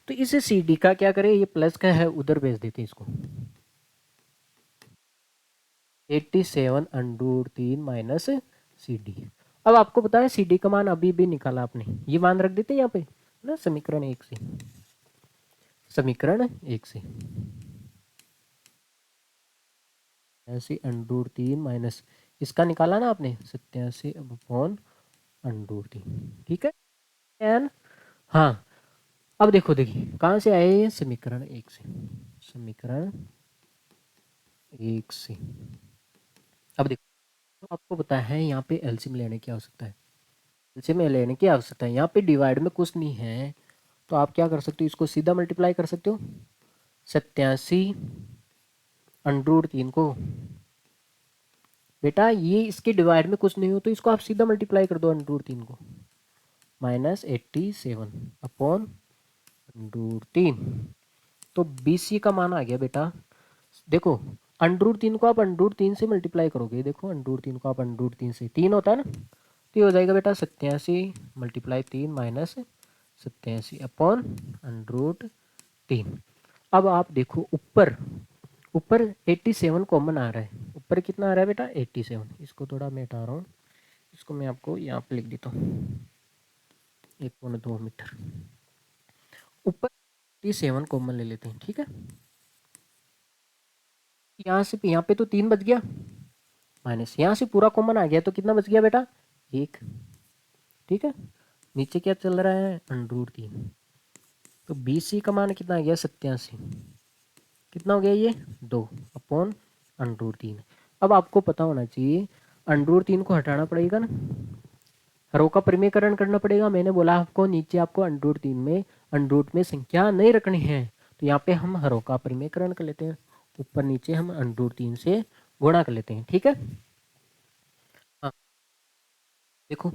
तो इसे सी डी का क्या करें, ये प्लस का है उधर भेज देते हैं इसको, 87/3 माइनस सी डी। अब आपको पता है सी डी का मान अभी भी निकाला आपने, ये मान रख देते हैं यहाँ पे ना, समीकरण एक से, समीकरण एक से ऐसे √3 माइनस इसका निकाला ना आपने 87/√3, ठीक है एन। हाँ, अब देखो देखिए कहाँ से आए ये, समीकरण एक से, समीकरण एक से। अब देखो आपको पता है यहाँ पे एलसीएम लेने की आवश्यकता है, एलसीएम लेने की आवश्यकता है, यहाँ पे डिवाइड में कुछ नहीं है, तो आप क्या कर सकते हो, इसको सीधा मल्टीप्लाई कर सकते हो, 87/3 को, बेटा ये इसके डिवाइड में कुछ नहीं हो तो इसको आप सीधा मल्टीप्लाई कर दो √3 को, -87/3। तो बी सी का मान आ गया बेटा, देखो √3 को आप √3 से मल्टीप्लाई करोगे, देखो √3 को आप √3 से, 3 होता है ना, तो ये हो जाएगा बेटा 87/3 माइनस 87/√3। अब आप देखो ऊपर, ऊपर 87 कॉमन आ रहा है, ऊपर कितना आ रहा है बेटा 87, इसको थोड़ा मैं हटा रहा हूँ, इसको मैं आपको यहाँ पे लिख देता हूँ, 1.2 मीटर, ऊपर 87 कॉमन ले लेते हैं, ठीक है। यहाँ से यहाँ पे तो 3 बच गया, माइनस यहाँ से पूरा कॉमन आ गया तो कितना बच गया बेटा 1, ठीक है। नीचे क्या चल रहा है √3, तो बी सी का मान कितना आ गया 87, कितना हो गया ये 2/√3। अब आपको पता होना चाहिए √3 को हटाना पड़ेगा ना, हरों का परिमेयकरण करना पड़ेगा, मैंने बोला आपको नीचे आपको √3 में √में संख्या नहीं रखनी है, तो यहाँ पे हम हरों का परिमेयकरण कर लेते हैं, ऊपर नीचे हम √3 से गुणा कर लेते हैं, ठीक है। हाँ देखो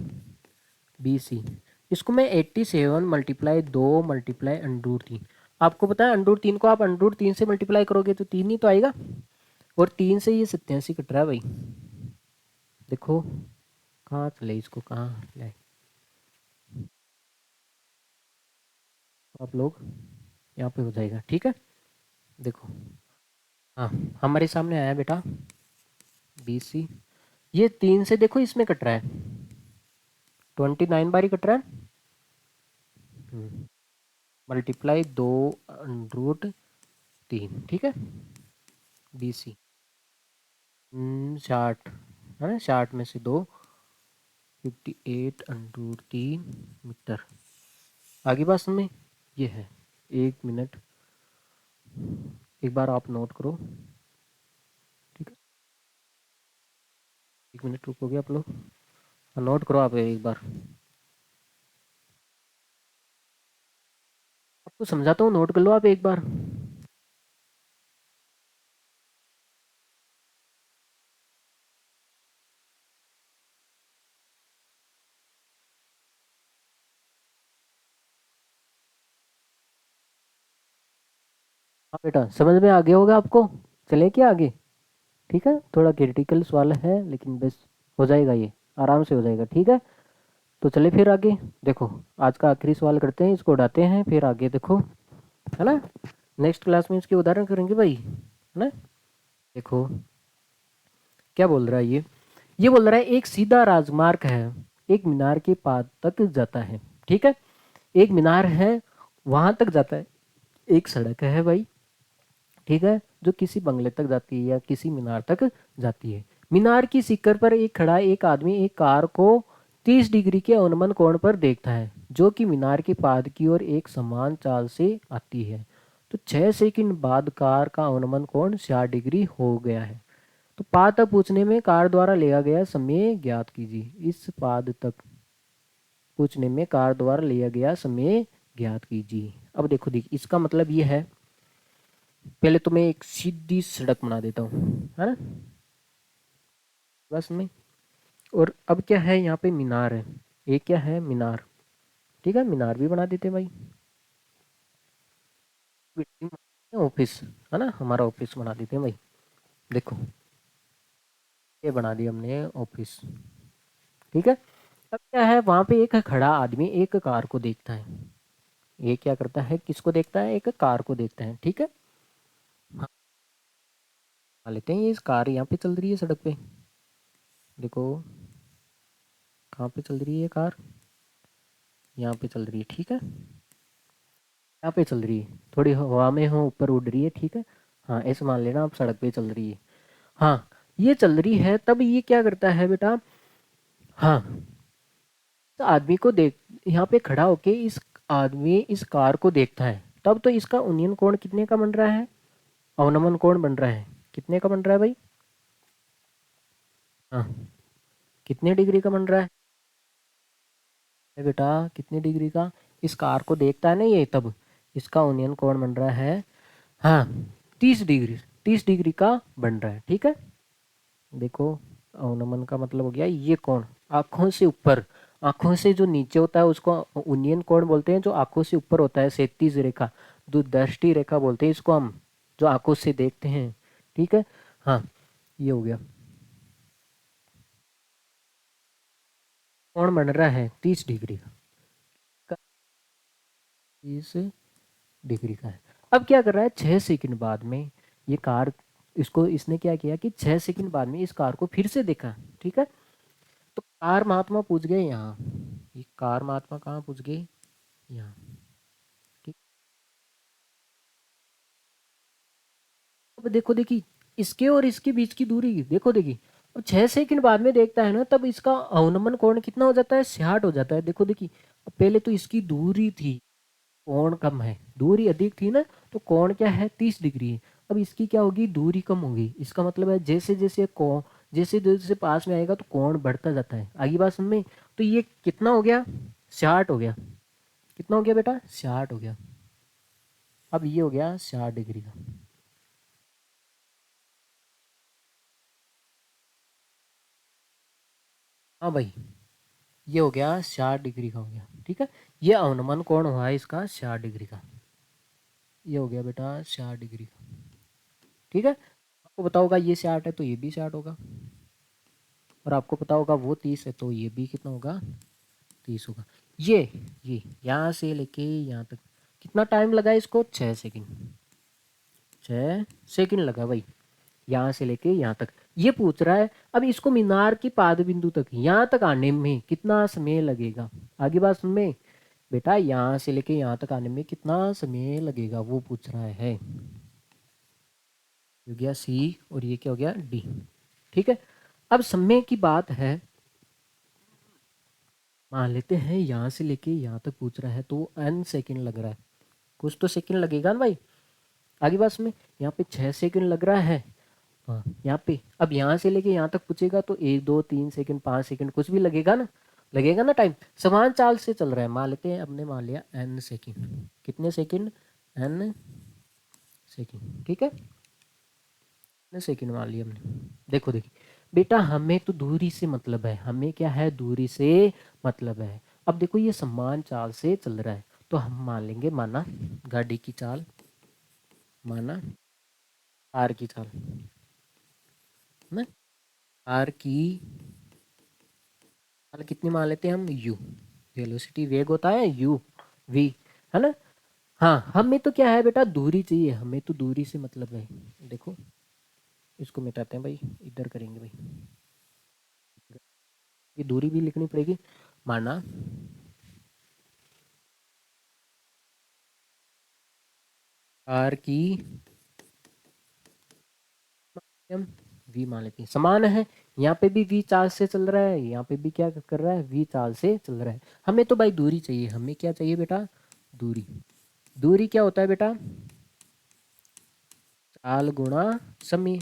बी सी, इसको मैं 87 मल्टीप्लाई 2 मल्टीप्लाई √3, आपको पता है √3 को आप √3 से मल्टीप्लाई करोगे तो 3 ही तो आएगा, और 3 से ये 87 कट रहा है भाई, देखो कहाँ चले, इसको कहाँ लाए आप लोग, यहाँ पे हो जाएगा, ठीक है। देखो हाँ हमारे सामने आया बेटा बी सी, ये 3 से देखो इसमें कट रहा है, 29 बारी कट रहा है, मल्टीप्लाई 2√3, ठीक है, बी सी 60 है ना, 60 में से 2, 58/3 मीटर। आगे बात समझ में, ये है 1 मिनट, एक बार आप नोट करो, ठीक है, 1 मिनट रुकोगे आप लोग, नोट करो आप एक बार, आपको समझाता हूँ, नोट कर लो आप एक बार। हाँ बेटा, समझ में आ गया होगा आपको। चले क्या आगे? ठीक है, थोड़ा क्रिटिकल सवाल है लेकिन बस हो जाएगा, ये आराम से हो जाएगा। ठीक है, तो चले फिर आगे। देखो, आज का आखिरी सवाल करते हैं, इसको उड़ाते हैं, फिर आगे देखो, है ना। नेक्स्ट क्लास में इसके उदाहरण करेंगे भाई, है ना। देखो क्या बोल रहा है ये बोल रहा है एक सीधा राजमार्ग है, एक मीनार के पास तक जाता है। ठीक है, एक मीनार है, वहां तक जाता है। एक सड़क है भाई, ठीक है, जो किसी बंगले तक जाती है या किसी मीनार तक जाती है। मीनार की सिक्कर पर एक खड़ा एक आदमी एक कार को 30 डिग्री के अवनमन कोण पर देखता है, जो कि मीनार के पाद की ओर एक समान चाल से आती है। तो 6 सेकंड बाद कार का अवनमन कोण 60 डिग्री हो गया है। तो पाद तक पूछने में कार द्वारा लिया गया समय ज्ञात कीजिए। इस पाद तक पूछने में कार द्वारा लिया गया समय ज्ञात कीजिए। अब देखो इसका मतलब ये है, पहले तो मैं एक सीधी सड़क बना देता हूँ, है ना, बस में। और अब क्या है, यहाँ पे मीनार है, एक क्या है मीनार। ठीक है, मीनार भी बना देते हैं भाई। ऑफिस, है ना, हमारा ऑफिस बना देते हैं भाई। देखो, ये बना दिया हमने ऑफिस। ठीक है, अब क्या है, वहां पे एक खड़ा आदमी एक कार को देखता है। ये क्या करता है, किसको देखता है, एक कार को देखता है। ठीक है, हाँ, मान लेते हैं ये इस कार यहाँ पे चल रही है सड़क पे। देखो कहाँ पे चल रही है ये कार, यहाँ पे चल रही है। ठीक है, यहाँ पे चल रही है, थोड़ी हवा में हो, ऊपर उड़ रही है। ठीक है, हाँ ऐसे मान लेना आप, सड़क पे चल रही है। हाँ, ये चल रही है, तब ये क्या करता है बेटा, हाँ, तो आदमी को देख, यहाँ पे खड़ा होके इस आदमी इस कार को देखता है, तब तो इसका उन्नयन कोण कितने का बन रहा है, अवनमन कोण बन रहा है, कितने का बन रहा है भाई, हाँ, कितने डिग्री का बन रहा है बेटा, कितने डिग्री का, इस कार को देखता है ना ये, तब इसका उन्नयन कोण बन रहा है, हाँ, 30 डिग्री, 30 डिग्री का बन रहा है। ठीक है, देखो, अवनमन का मतलब हो गया ये कोण, आंखों से ऊपर, आंखों से जो नीचे होता है उसको उन्नयन कोण बोलते हैं, जो आंखों से ऊपर होता है क्षैतिज रेखा, जो दृष्टि रेखा बोलते हैं इसको हम, जो आंखों से देखते हैं। ठीक है, हाँ, ये हो गया, कोण बन रहा है 30 डिग्री का, 30 डिग्री का है। अब क्या कर रहा है, 6 सेकंड बाद में ये कार, इसको इसने क्या किया कि 6 सेकंड बाद में इस कार को फिर से देखा। ठीक है, तो कार महात्मा पूछ गए यहाँ, ये कार महात्मा कहाँ पूछ गए, यहाँ। ठीक, अब देखो देखी, इसके और इसके बीच की दूरी देखो देखी, अब 6 सेकंड बाद में देखता है ना, तब इसका अवनमन कोण कितना हो जाता है, 60 हो जाता है। देखो देखी, अब पहले तो इसकी दूरी थी, कोण कम है, दूरी अधिक थी ना, तो कोण क्या है, 30 डिग्री है। अब इसकी क्या होगी, दूरी कम होगी, इसका मतलब है जैसे जैसे कोण, जैसे जैसे पास में आएगा तो कोण बढ़ता जाता है। आगे बात समझ में, तो ये कितना हो गया, 60 हो गया, कितना हो गया बेटा, 60 हो गया। अब ये हो गया 60 डिग्री का। हाँ भाई, ये हो गया 60 डिग्री का हो गया। ठीक है, ये अवनमन कोण हुआ है इसका 60 डिग्री का, ये हो गया बेटा 60 डिग्री का। ठीक है, आपको पता होगा ये 60 है तो ये भी 60 होगा, और आपको पता होगा वो 30 है तो ये भी कितना होगा, 30 होगा। ये यहाँ से लेके यहाँ तक कितना टाइम लगा इसको, 6 सेकंड, 6 सेकंड लगा भाई, यहाँ से लेके यहाँ तक। ये पूछ रहा है अब इसको मीनार की पाद बिंदु तक यहाँ तक आने में कितना समय लगेगा। आगे बात सुन में बेटा, यहाँ से लेके यहाँ तक आने में कितना समय लगेगा वो पूछ रहा है। हो गया सी, और ये क्या हो गया डी। ठीक है, अब समय की बात है, मान लेते हैं यहाँ से लेके यहाँ तक पूछ रहा है तो n सेकंड लग रहा है, कुछ तो सेकंड लगेगा ना भाई। आगे बात में, यहाँ पे 6 सेकंड लग रहा है, हाँ यहाँ पे, अब यहाँ से लेके यहाँ तक पूछेगा तो 1 2 3 सेकंड 5 सेकंड कुछ भी लगेगा ना, लगेगा ना टाइम, समान चाल से चल रहा है। मान लेते हैं, हमने मान लिया n सेकंड, कितने सेकंड, n सेकंड। ठीक है, कितने सेकंड मान लिया हमने। देखो देखिए बेटा, हमें तो दूरी से मतलब है, हमें क्या है, दूरी से मतलब है। अब देखो ये समान चाल से चल रहा है, तो हम मान लेंगे, माना गाड़ी की चाल माना आर की चाल ना, आर की चाल कितनी मान लेते हैं हम, यू। वेलोसिटी वेग होता है यू वी, है ना। हाँ, हमें तो क्या है बेटा, दूरी चाहिए, हमें तो दूरी से मतलब है। देखो इसको मिटाते हैं भाई, इधर करेंगे भाई, ये दूरी भी लिखनी पड़ेगी। माना आर की हम वी मान लेते हैं, समान है। यहाँ पे भी वी चाल से चल रहा है, यहाँ पे भी क्या कर रहा है, वी चाल से चल रहा है। हमें तो भाई दूरी चाहिए, हमें क्या चाहिए बेटा, दूरी। दूरी क्या होता है बेटा, चाल गुणा समय।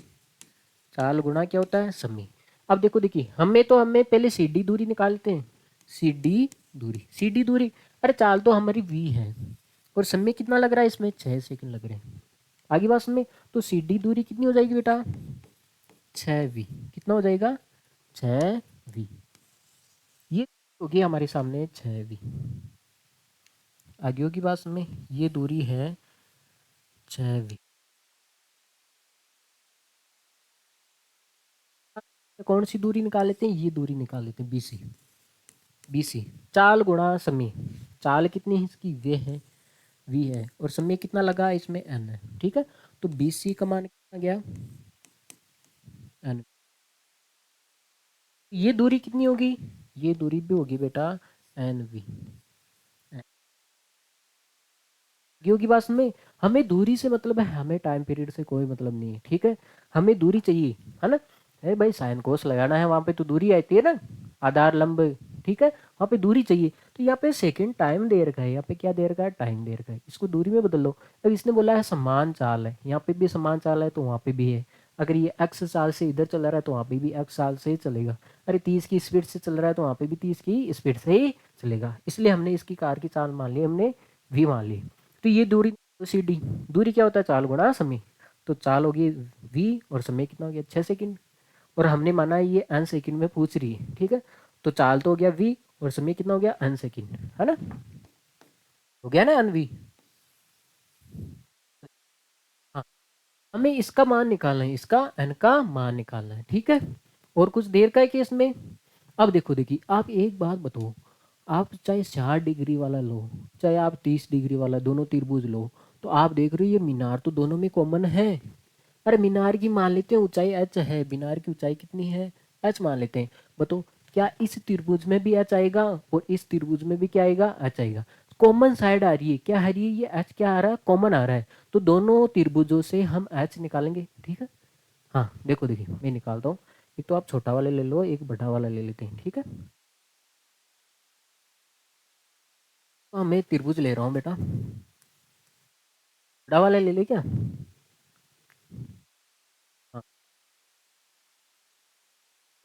चाल गुणा क्या होता है, समय। अब देखो देखिए, हमें पहले सी डी दूरी निकालते हैं। सी डी दूरी, सी डी दूरी, अरे चाल तो हमारी वी है, और समय कितना लग रहा है इसमें, 6 सेकंड लग रहे हैं। आगे बात में, तो सी डी दूरी कितनी हो जाएगी बेटा, 6 वी। कितना हो जाएगा, 6 वी। ये होगी हमारे सामने 6 वी। आगे होगी बात में, ये दूरी है 6 वी। कौन सी दूरी निकाल लेते हैं, ये दूरी निकाल लेते हैं, बीसी। बीसी चाल गुणा समय। चाल कितनी है इसकी, वे है, वी है, और समय कितना लगा इसमें, एन है। ठीक है, तो बीसी का मान कितना गया, एन। ये दूरी कितनी होगी, ये दूरी भी होगी बेटा एन वी। क्योंकि बात में, हमें दूरी से मतलब है, हमें टाइम पीरियड से कोई मतलब नहीं है। ठीक है, हमें दूरी चाहिए, है ना। अरे भाई साइन कोस लगाना है, वहां पे तो दूरी आती है ना, आधार लंब। ठीक है, वहां पे दूरी चाहिए, तो यहाँ पे सेकंड टाइम दे रखा है, यहाँ पे क्या दे रखा है, टाइम दे रखा है, इसको दूरी में बदल लो। अब इसने बोला है समान चाल है, यहाँ पे भी समान चाल है तो वहाँ पे भी है। अगर ये एक्स साल से इधर चल रहा है तो वहाँ पे भी एक्स साल से ही चलेगा। अरे 30 की स्पीड से चल रहा है तो वहाँ पे भी 30 की स्पीड से ही चलेगा, इसलिए हमने इसकी कार की चाल मान ली, हमने वी मान ली। तो ये दूरी, सी डी, दूरी क्या होता है, चाल गुणा समय। तो चाल होगी वी, और समय कितना हो गया, 6 सेकंड। और हमने माना है ये एन सेकंड में पूछ रही है। ठीक है, तो चाल तो हो गया वी, और समय कितना हो गया, एन सेकंड, है ना। हो गया ना एन वी। हाँ, हमें इसका मान निकालना है, इसका एन का मान निकालना है। ठीक है, और कुछ देर का है कि इसमें। अब देखो देखिए, आप एक बात बताओ, आप चाहे 60 डिग्री वाला लो, चाहे आप 30 डिग्री वाला, दोनों त्रिभुज लो, तो आप देख रहे हो ये मीनार तो दोनों में कॉमन है। अरे मीनार की मान लेते हैं ऊंचाई एच है, मीनार की ऊंचाई कितनी है, एच मान लेते हैं। बताओ, क्या इस त्रिभुज में भी एच आएगा, और इस त्रिभुज में भी क्या आएगा, एच आएगा। कॉमन साइड आ रही है, क्या आ रही है, ये एच क्या आ रहा है, कॉमन आ रहा है। तो दोनों त्रिभुजों से हम एच निकालेंगे। ठीक है, हाँ देखो देखिए, मैं निकालता हूँ। एक तो आप छोटा वाला ले लो, एक बड़ा वाला ले लेते हैं। ठीक है, तो मैं त्रिभुज ले रहा हूँ बेटा, बड़ा वाला ले ले क्या। हाँ,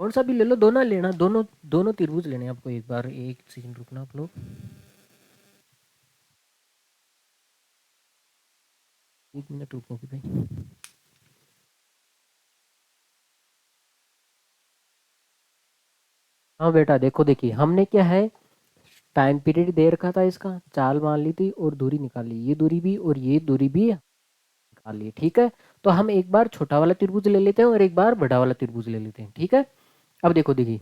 कौन सा भी ले लो, दोनों लेना, दोनों दोनों त्रिभुज लेने हैं आपको। एक बार एक सेकंड रुकना आप लोग, 1 मिनट रुकोगे भाई। हाँ बेटा देखो देखिए, हमने क्या है, टाइम पीरियड दे रखा था, इसका चाल मान ली थी, और दूरी निकाल ली, ये दूरी भी और ये दूरी भी निकाल ली। ठीक है, तो हम एक बार छोटा वाला त्रिभुज ले लेते हैं, और एक बार बड़ा वाला त्रिभुज ले लेते हैं। ठीक है, अब देखो देखिए,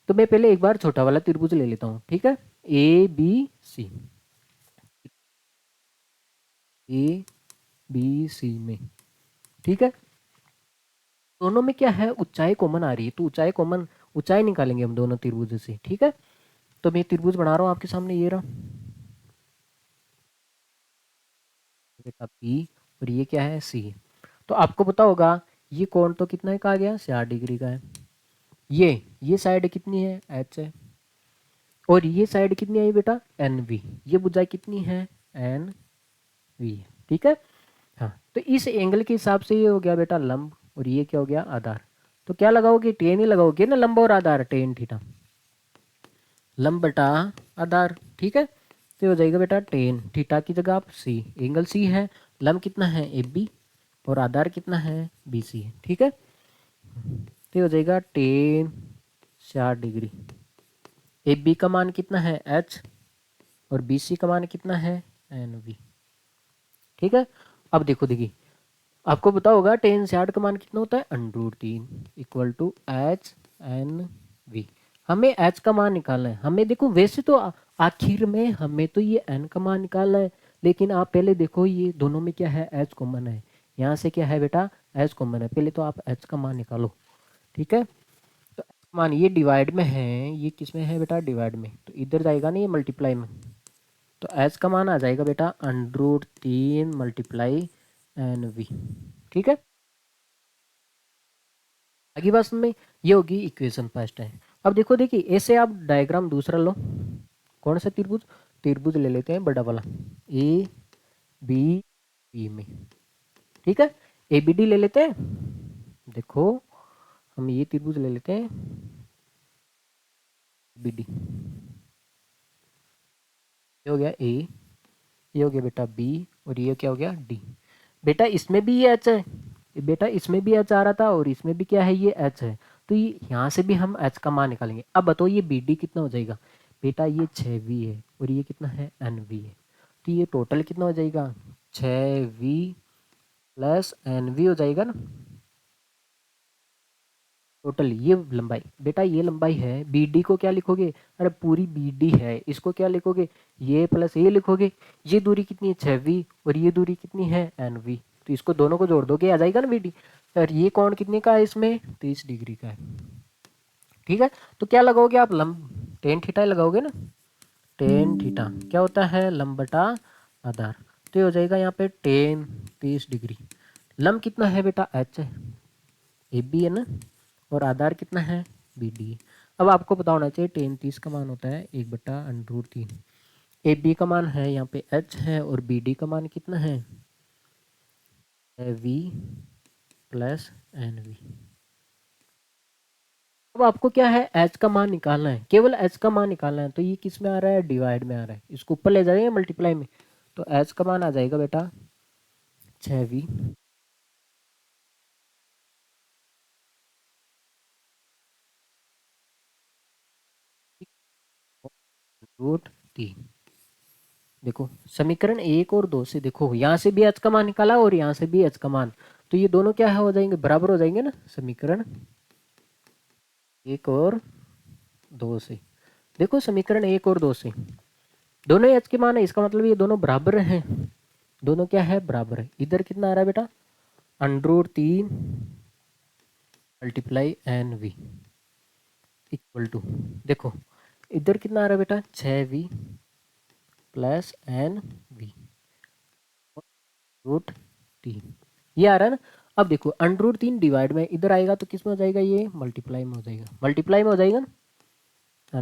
तो मैं पहले एक बार छोटा वाला त्रिभुज ले लेता हूँ। ठीक है, A B C, A B सी में। ठीक है, दोनों में क्या है, ऊंचाई कॉमन आ रही है, तो ऊंचाई कॉमन, ऊंचाई निकालेंगे हम दोनों त्रिभुज से। ठीक है, तो मैं त्रिभुज बना रहा हूँ आपके सामने, ये रहा बेटा पी, और ये क्या है, सी। तो आपको पता होगा, ये कोण तो कितना का आ गया, 60 डिग्री का है। ये साइड कितनी है, एच है, और ये साइड कितनी आई बेटा, एन वी। ये भुजाई कितनी है, एन वी। ठीक है, हाँ, तो इस एंगल के हिसाब से ये हो गया बेटा लंब, और ये क्या हो गया, आधार। तो क्या लगाओगे, टेन ही लगाओगे ना, लंब और आधार, टेन थीटा, लंब बटा आधार। ठीक है, तो हो जाएगा बेटा टेन थीटा की जगह आप सी, एंगल सी है, लंब कितना है, ए बी, और आधार कितना है, बी सी है। ठीक है, तो हो जाएगा टेन 60 डिग्री। ए बी का मान कितना है, एच, और बी सी का मान कितना है, एन वी। ठीक है, अब देखो देखिए, आपको पता होगा टेन से 8 का मान कितना होता है, √3 equal to h n v. हमें एच का मान निकालना है। हमें देखो वैसे तो आखिर में हमें तो ये एन का मान निकालना है, लेकिन आप पहले देखो ये दोनों में क्या है, एच कॉमन है। यहाँ से क्या है बेटा, एच कॉमन है। पहले तो आप एच का मान निकालो, ठीक है। तो मान ये डिवाइड में है, ये किस में है बेटा, डिवाइड में, तो इधर जाएगा नहीं, ये मल्टीप्लाई में। तो एच का मान आ जाएगा बेटा √3 मल्टीप्लाई एन वी, ठीक है। आगे बात में ये होगी इक्वेशन फर्स्ट है। अब देखो देखिए, ऐसे आप डायग्राम दूसरा लो। कौन सा त्रिभुज, त्रिभुज ले लेते हैं बड़ा वाला, ए बी बी में, ठीक है। ए बी डी ले लेते हैं। देखो हम ये त्रिभुज ले लेते हैं बी डी। ये हो गया ए, ये हो गया बेटा बी, और ये क्या हो गया डी। बेटा इसमें भी ये एच है, बेटा इसमें भी एच आ रहा था, और इसमें भी क्या है, ये एच है। तो ये यहाँ से भी हम एच का मान निकालेंगे। अब बताओ ये बी डी कितना हो जाएगा। बेटा ये 6v है, और ये कितना है, एन है। तो ये टोटल कितना हो जाएगा, 6v प्लस एन हो जाएगा ना। टोटल ये लंबाई, बेटा ये लंबाई है। बी डी को क्या लिखोगे, अरे पूरी बी डी है, इसको क्या लिखोगे, ये प्लस ये लिखोगे। ये दूरी कितनी है, 6v, और ये दूरी कितनी है, एन। तो इसको दोनों को जोड़ दोगे, आ जाएगा ना बी डी। और ये कौन कितने का है, इसमें 30 डिग्री का है, ठीक है। तो क्या लगाओगे आप, लंब टेन थीटा लगाओगे ना। टेन थीटा क्या होता है, लंब बटा आधार। तो ये हो जाएगा यहाँ पे टेन 30 डिग्री। लंब कितना है बेटा, एच है, ए बी है ना, और आधार कितना है, बी डी। अब आपको पता होना चाहिए टेन 30 का मान होता है 1/√3। ए बी का मान है यहाँ पे एच है, और बी डी का मान कितना है, वी प्लस एन वी। अब आपको क्या है, एच का मान निकालना है, केवल एच का मान निकालना है। तो ये किस में आ रहा है, डिवाइड में आ रहा है, इसको ऊपर ले जाएंगे मल्टीप्लाई में। तो एच का मान आ जाएगा बेटा 6v √3। देखो समीकरण 1 और 2 से, देखो यहाँ से भी एच का मान निकाला, और यहाँ से भी एच का मान। तो ये दोनों क्या है, हो जाएंगे, बराबर हो जाएंगे ना। समीकरण 1 और 2 से, देखो समीकरण 1 और 2 से दोनों एच के मान है, इसका मतलब ये दोनों बराबर हैं। दोनों क्या है, बराबर है। इधर कितना आ रहा है बेटा, √3 multiply n v equal to, देखो इधर कितना आ रहा है बेटा, 6v प्लस एन वी √3, ये आ रहा है ना। अब देखो √3 डिवाइड में इधर आएगा, तो किस में हो जाएगा, ये मल्टीप्लाई में हो जाएगा, मल्टीप्लाई में हो जाएगा ना।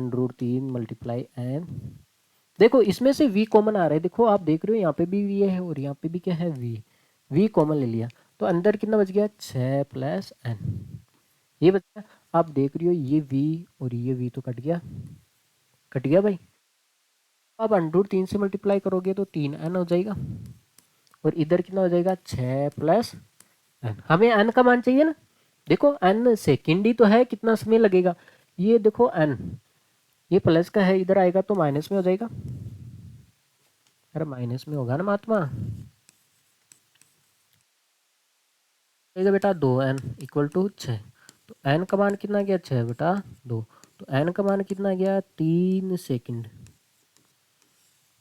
√3 मल्टीप्लाई एन, देखो इसमें से v कॉमन आ रहा है। देखो आप देख रहे हो यहाँ पे भी v है, और यहाँ पे भी क्या है, v कॉमन ले लिया। तो अंदर कितना बच गया, 6 प्लस एन, ये बच गया। आप देख रही हो ये v और ये v तो कट गया, कट गया भाई। अब √3 से मल्टीप्लाई करोगे तो 3n हो जाएगा, और इधर कितना हो जाएगा, 6 प्लस एन। हमें n का मान चाहिए ना। देखो n सेकेंड ही तो है, कितना समय लगेगा। ये देखो n, ये प्लस का है, इधर आएगा तो माइनस में हो जाएगा। अरे माइनस में होगा ना महात्मा, जाएगा बेटा 2n इक्वल टू 6। तो n का मान कितना गया, 6 बेटा 2। तो n का मान कितना गया, 3 सेकंड।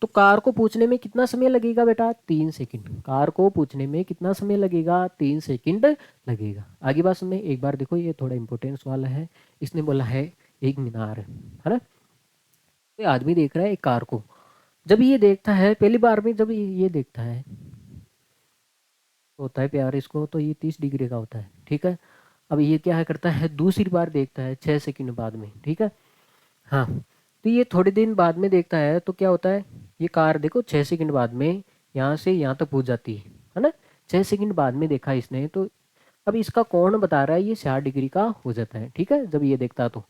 तो कार को पूछने में कितना समय लगेगा बेटा, 3 सेकंड। कार को पूछने में कितना समय लगेगा, 3 सेकंड लगेगा। आगे बात सुनने, एक बार देखो, ये थोड़ा इंपॉर्टेंस वाला है। इसने बोला है एक मीनार है ना। ये आदमी देख रहा है एक कार को। जब ये देखता है पहली बार में, जब ये देखता है, होता है प्यार इसको, तो ये 30 डिग्री का होता है, ठीक है। अब ये क्या है करता है, दूसरी बार देखता है 6 सेकंड बाद में, ठीक है। हाँ, तो ये थोड़े दिन बाद में देखता है, तो क्या होता है, ये कार देखो 6 सेकंड बाद में यहाँ से यहाँ तक पहुँच जाती है ना। 6 सेकंड बाद में देखा इसने, तो अब इसका कोण बता रहा है ये 60 डिग्री का हो जाता है, ठीक है, जब ये देखता तो।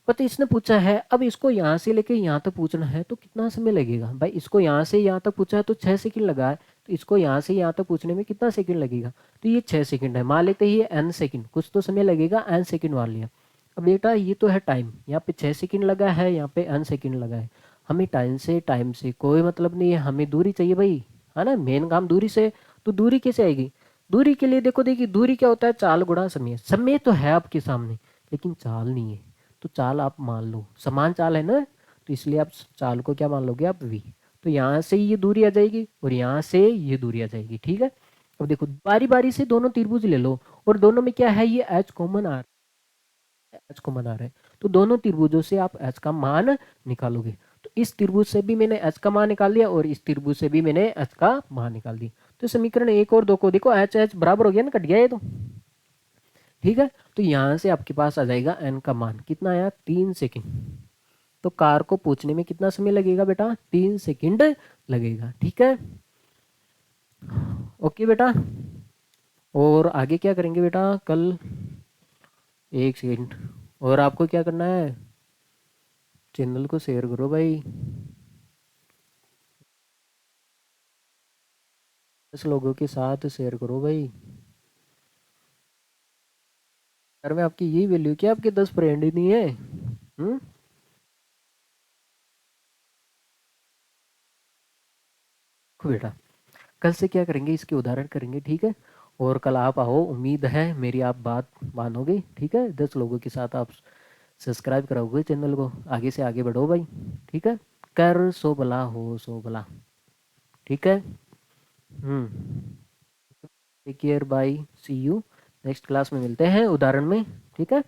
पता इसने पूछा है, अब इसको यहाँ से लेके यहाँ तक पूछना है, तो कितना समय लगेगा भाई। इसको यहाँ से यहाँ तक पूछा है तो 6 सेकंड लगा है, तो इसको यहाँ से यहाँ तक पूछने में कितना सेकंड लगेगा। तो ये 6 सेकंड है, मान लेते हैं ये n सेकंड, कुछ तो समय लगेगा, n सेकंड मान लिया। अब बेटा ये तो है टाइम, यहाँ पे 6 सेकंड लगा है, यहाँ पे n सेकंड लगा है। हमें टाइम से कोई मतलब नहीं है, हमें दूरी चाहिए भाई, है ना, मेन काम दूरी से। तो दूरी कैसे आएगी? दूरी के लिए देखो, देखिए दूरी क्या होता है, चाल गुणा समय। समय तो है आपके सामने लेकिन चाल नहीं है, तो चाल आप मान लो, समान चाल है ना, तो इसलिए आप चाल को क्या मान लोगे आप, v। तो यहाँ से ये दूरी आ जाएगी और यहाँ से ये दूरी आ जाएगी, ठीक है। अब देखो बारी बारी से दोनों त्रिभुज ले लो और दोनों में क्या है, ये h कॉमन आ एच को बना रहे हैं, तो दोनों त्रिभुजों से आप एच का मान निकालोगे। तो इस त्रिभुज से भी मैंने एच का मान निकाल दिया और इस त्रिभुज से भी मैंने एच का मान निकाल दिया। तो समीकरण 1 और 2 को देखो, एच एच बराबर हो गया ना, कट गया ये तो, ठीक है। तो यहां से आपके पास आ जाएगा एन का मान कितना आया, 3 सेकेंड। तो कार को पूछने में कितना समय लगेगा बेटा, 3 सेकेंड लगेगा, ठीक है। ओके बेटा, और आगे क्या करेंगे बेटा कल, 1 सेकेंड, और आपको क्या करना है, चैनल को शेयर करो भाई, 10 लोगों के साथ शेयर करो भाई। यार में आपकी यही वैल्यू क्या, आपके 10 फ्रेंड ही नहीं है। देखो बेटा, कल से क्या करेंगे, इसके उदाहरण करेंगे, ठीक है। और कल आप आओ, उम्मीद है मेरी आप बात मानोगे, ठीक है। 10 लोगों के साथ आप सब्सक्राइब कराओगे चैनल को, आगे से आगे बढ़ो भाई, ठीक है। कर सो भला हो सो भला, ठीक है। Take care, bye, see you, next class में मिलते हैं उदाहरण में, ठीक है।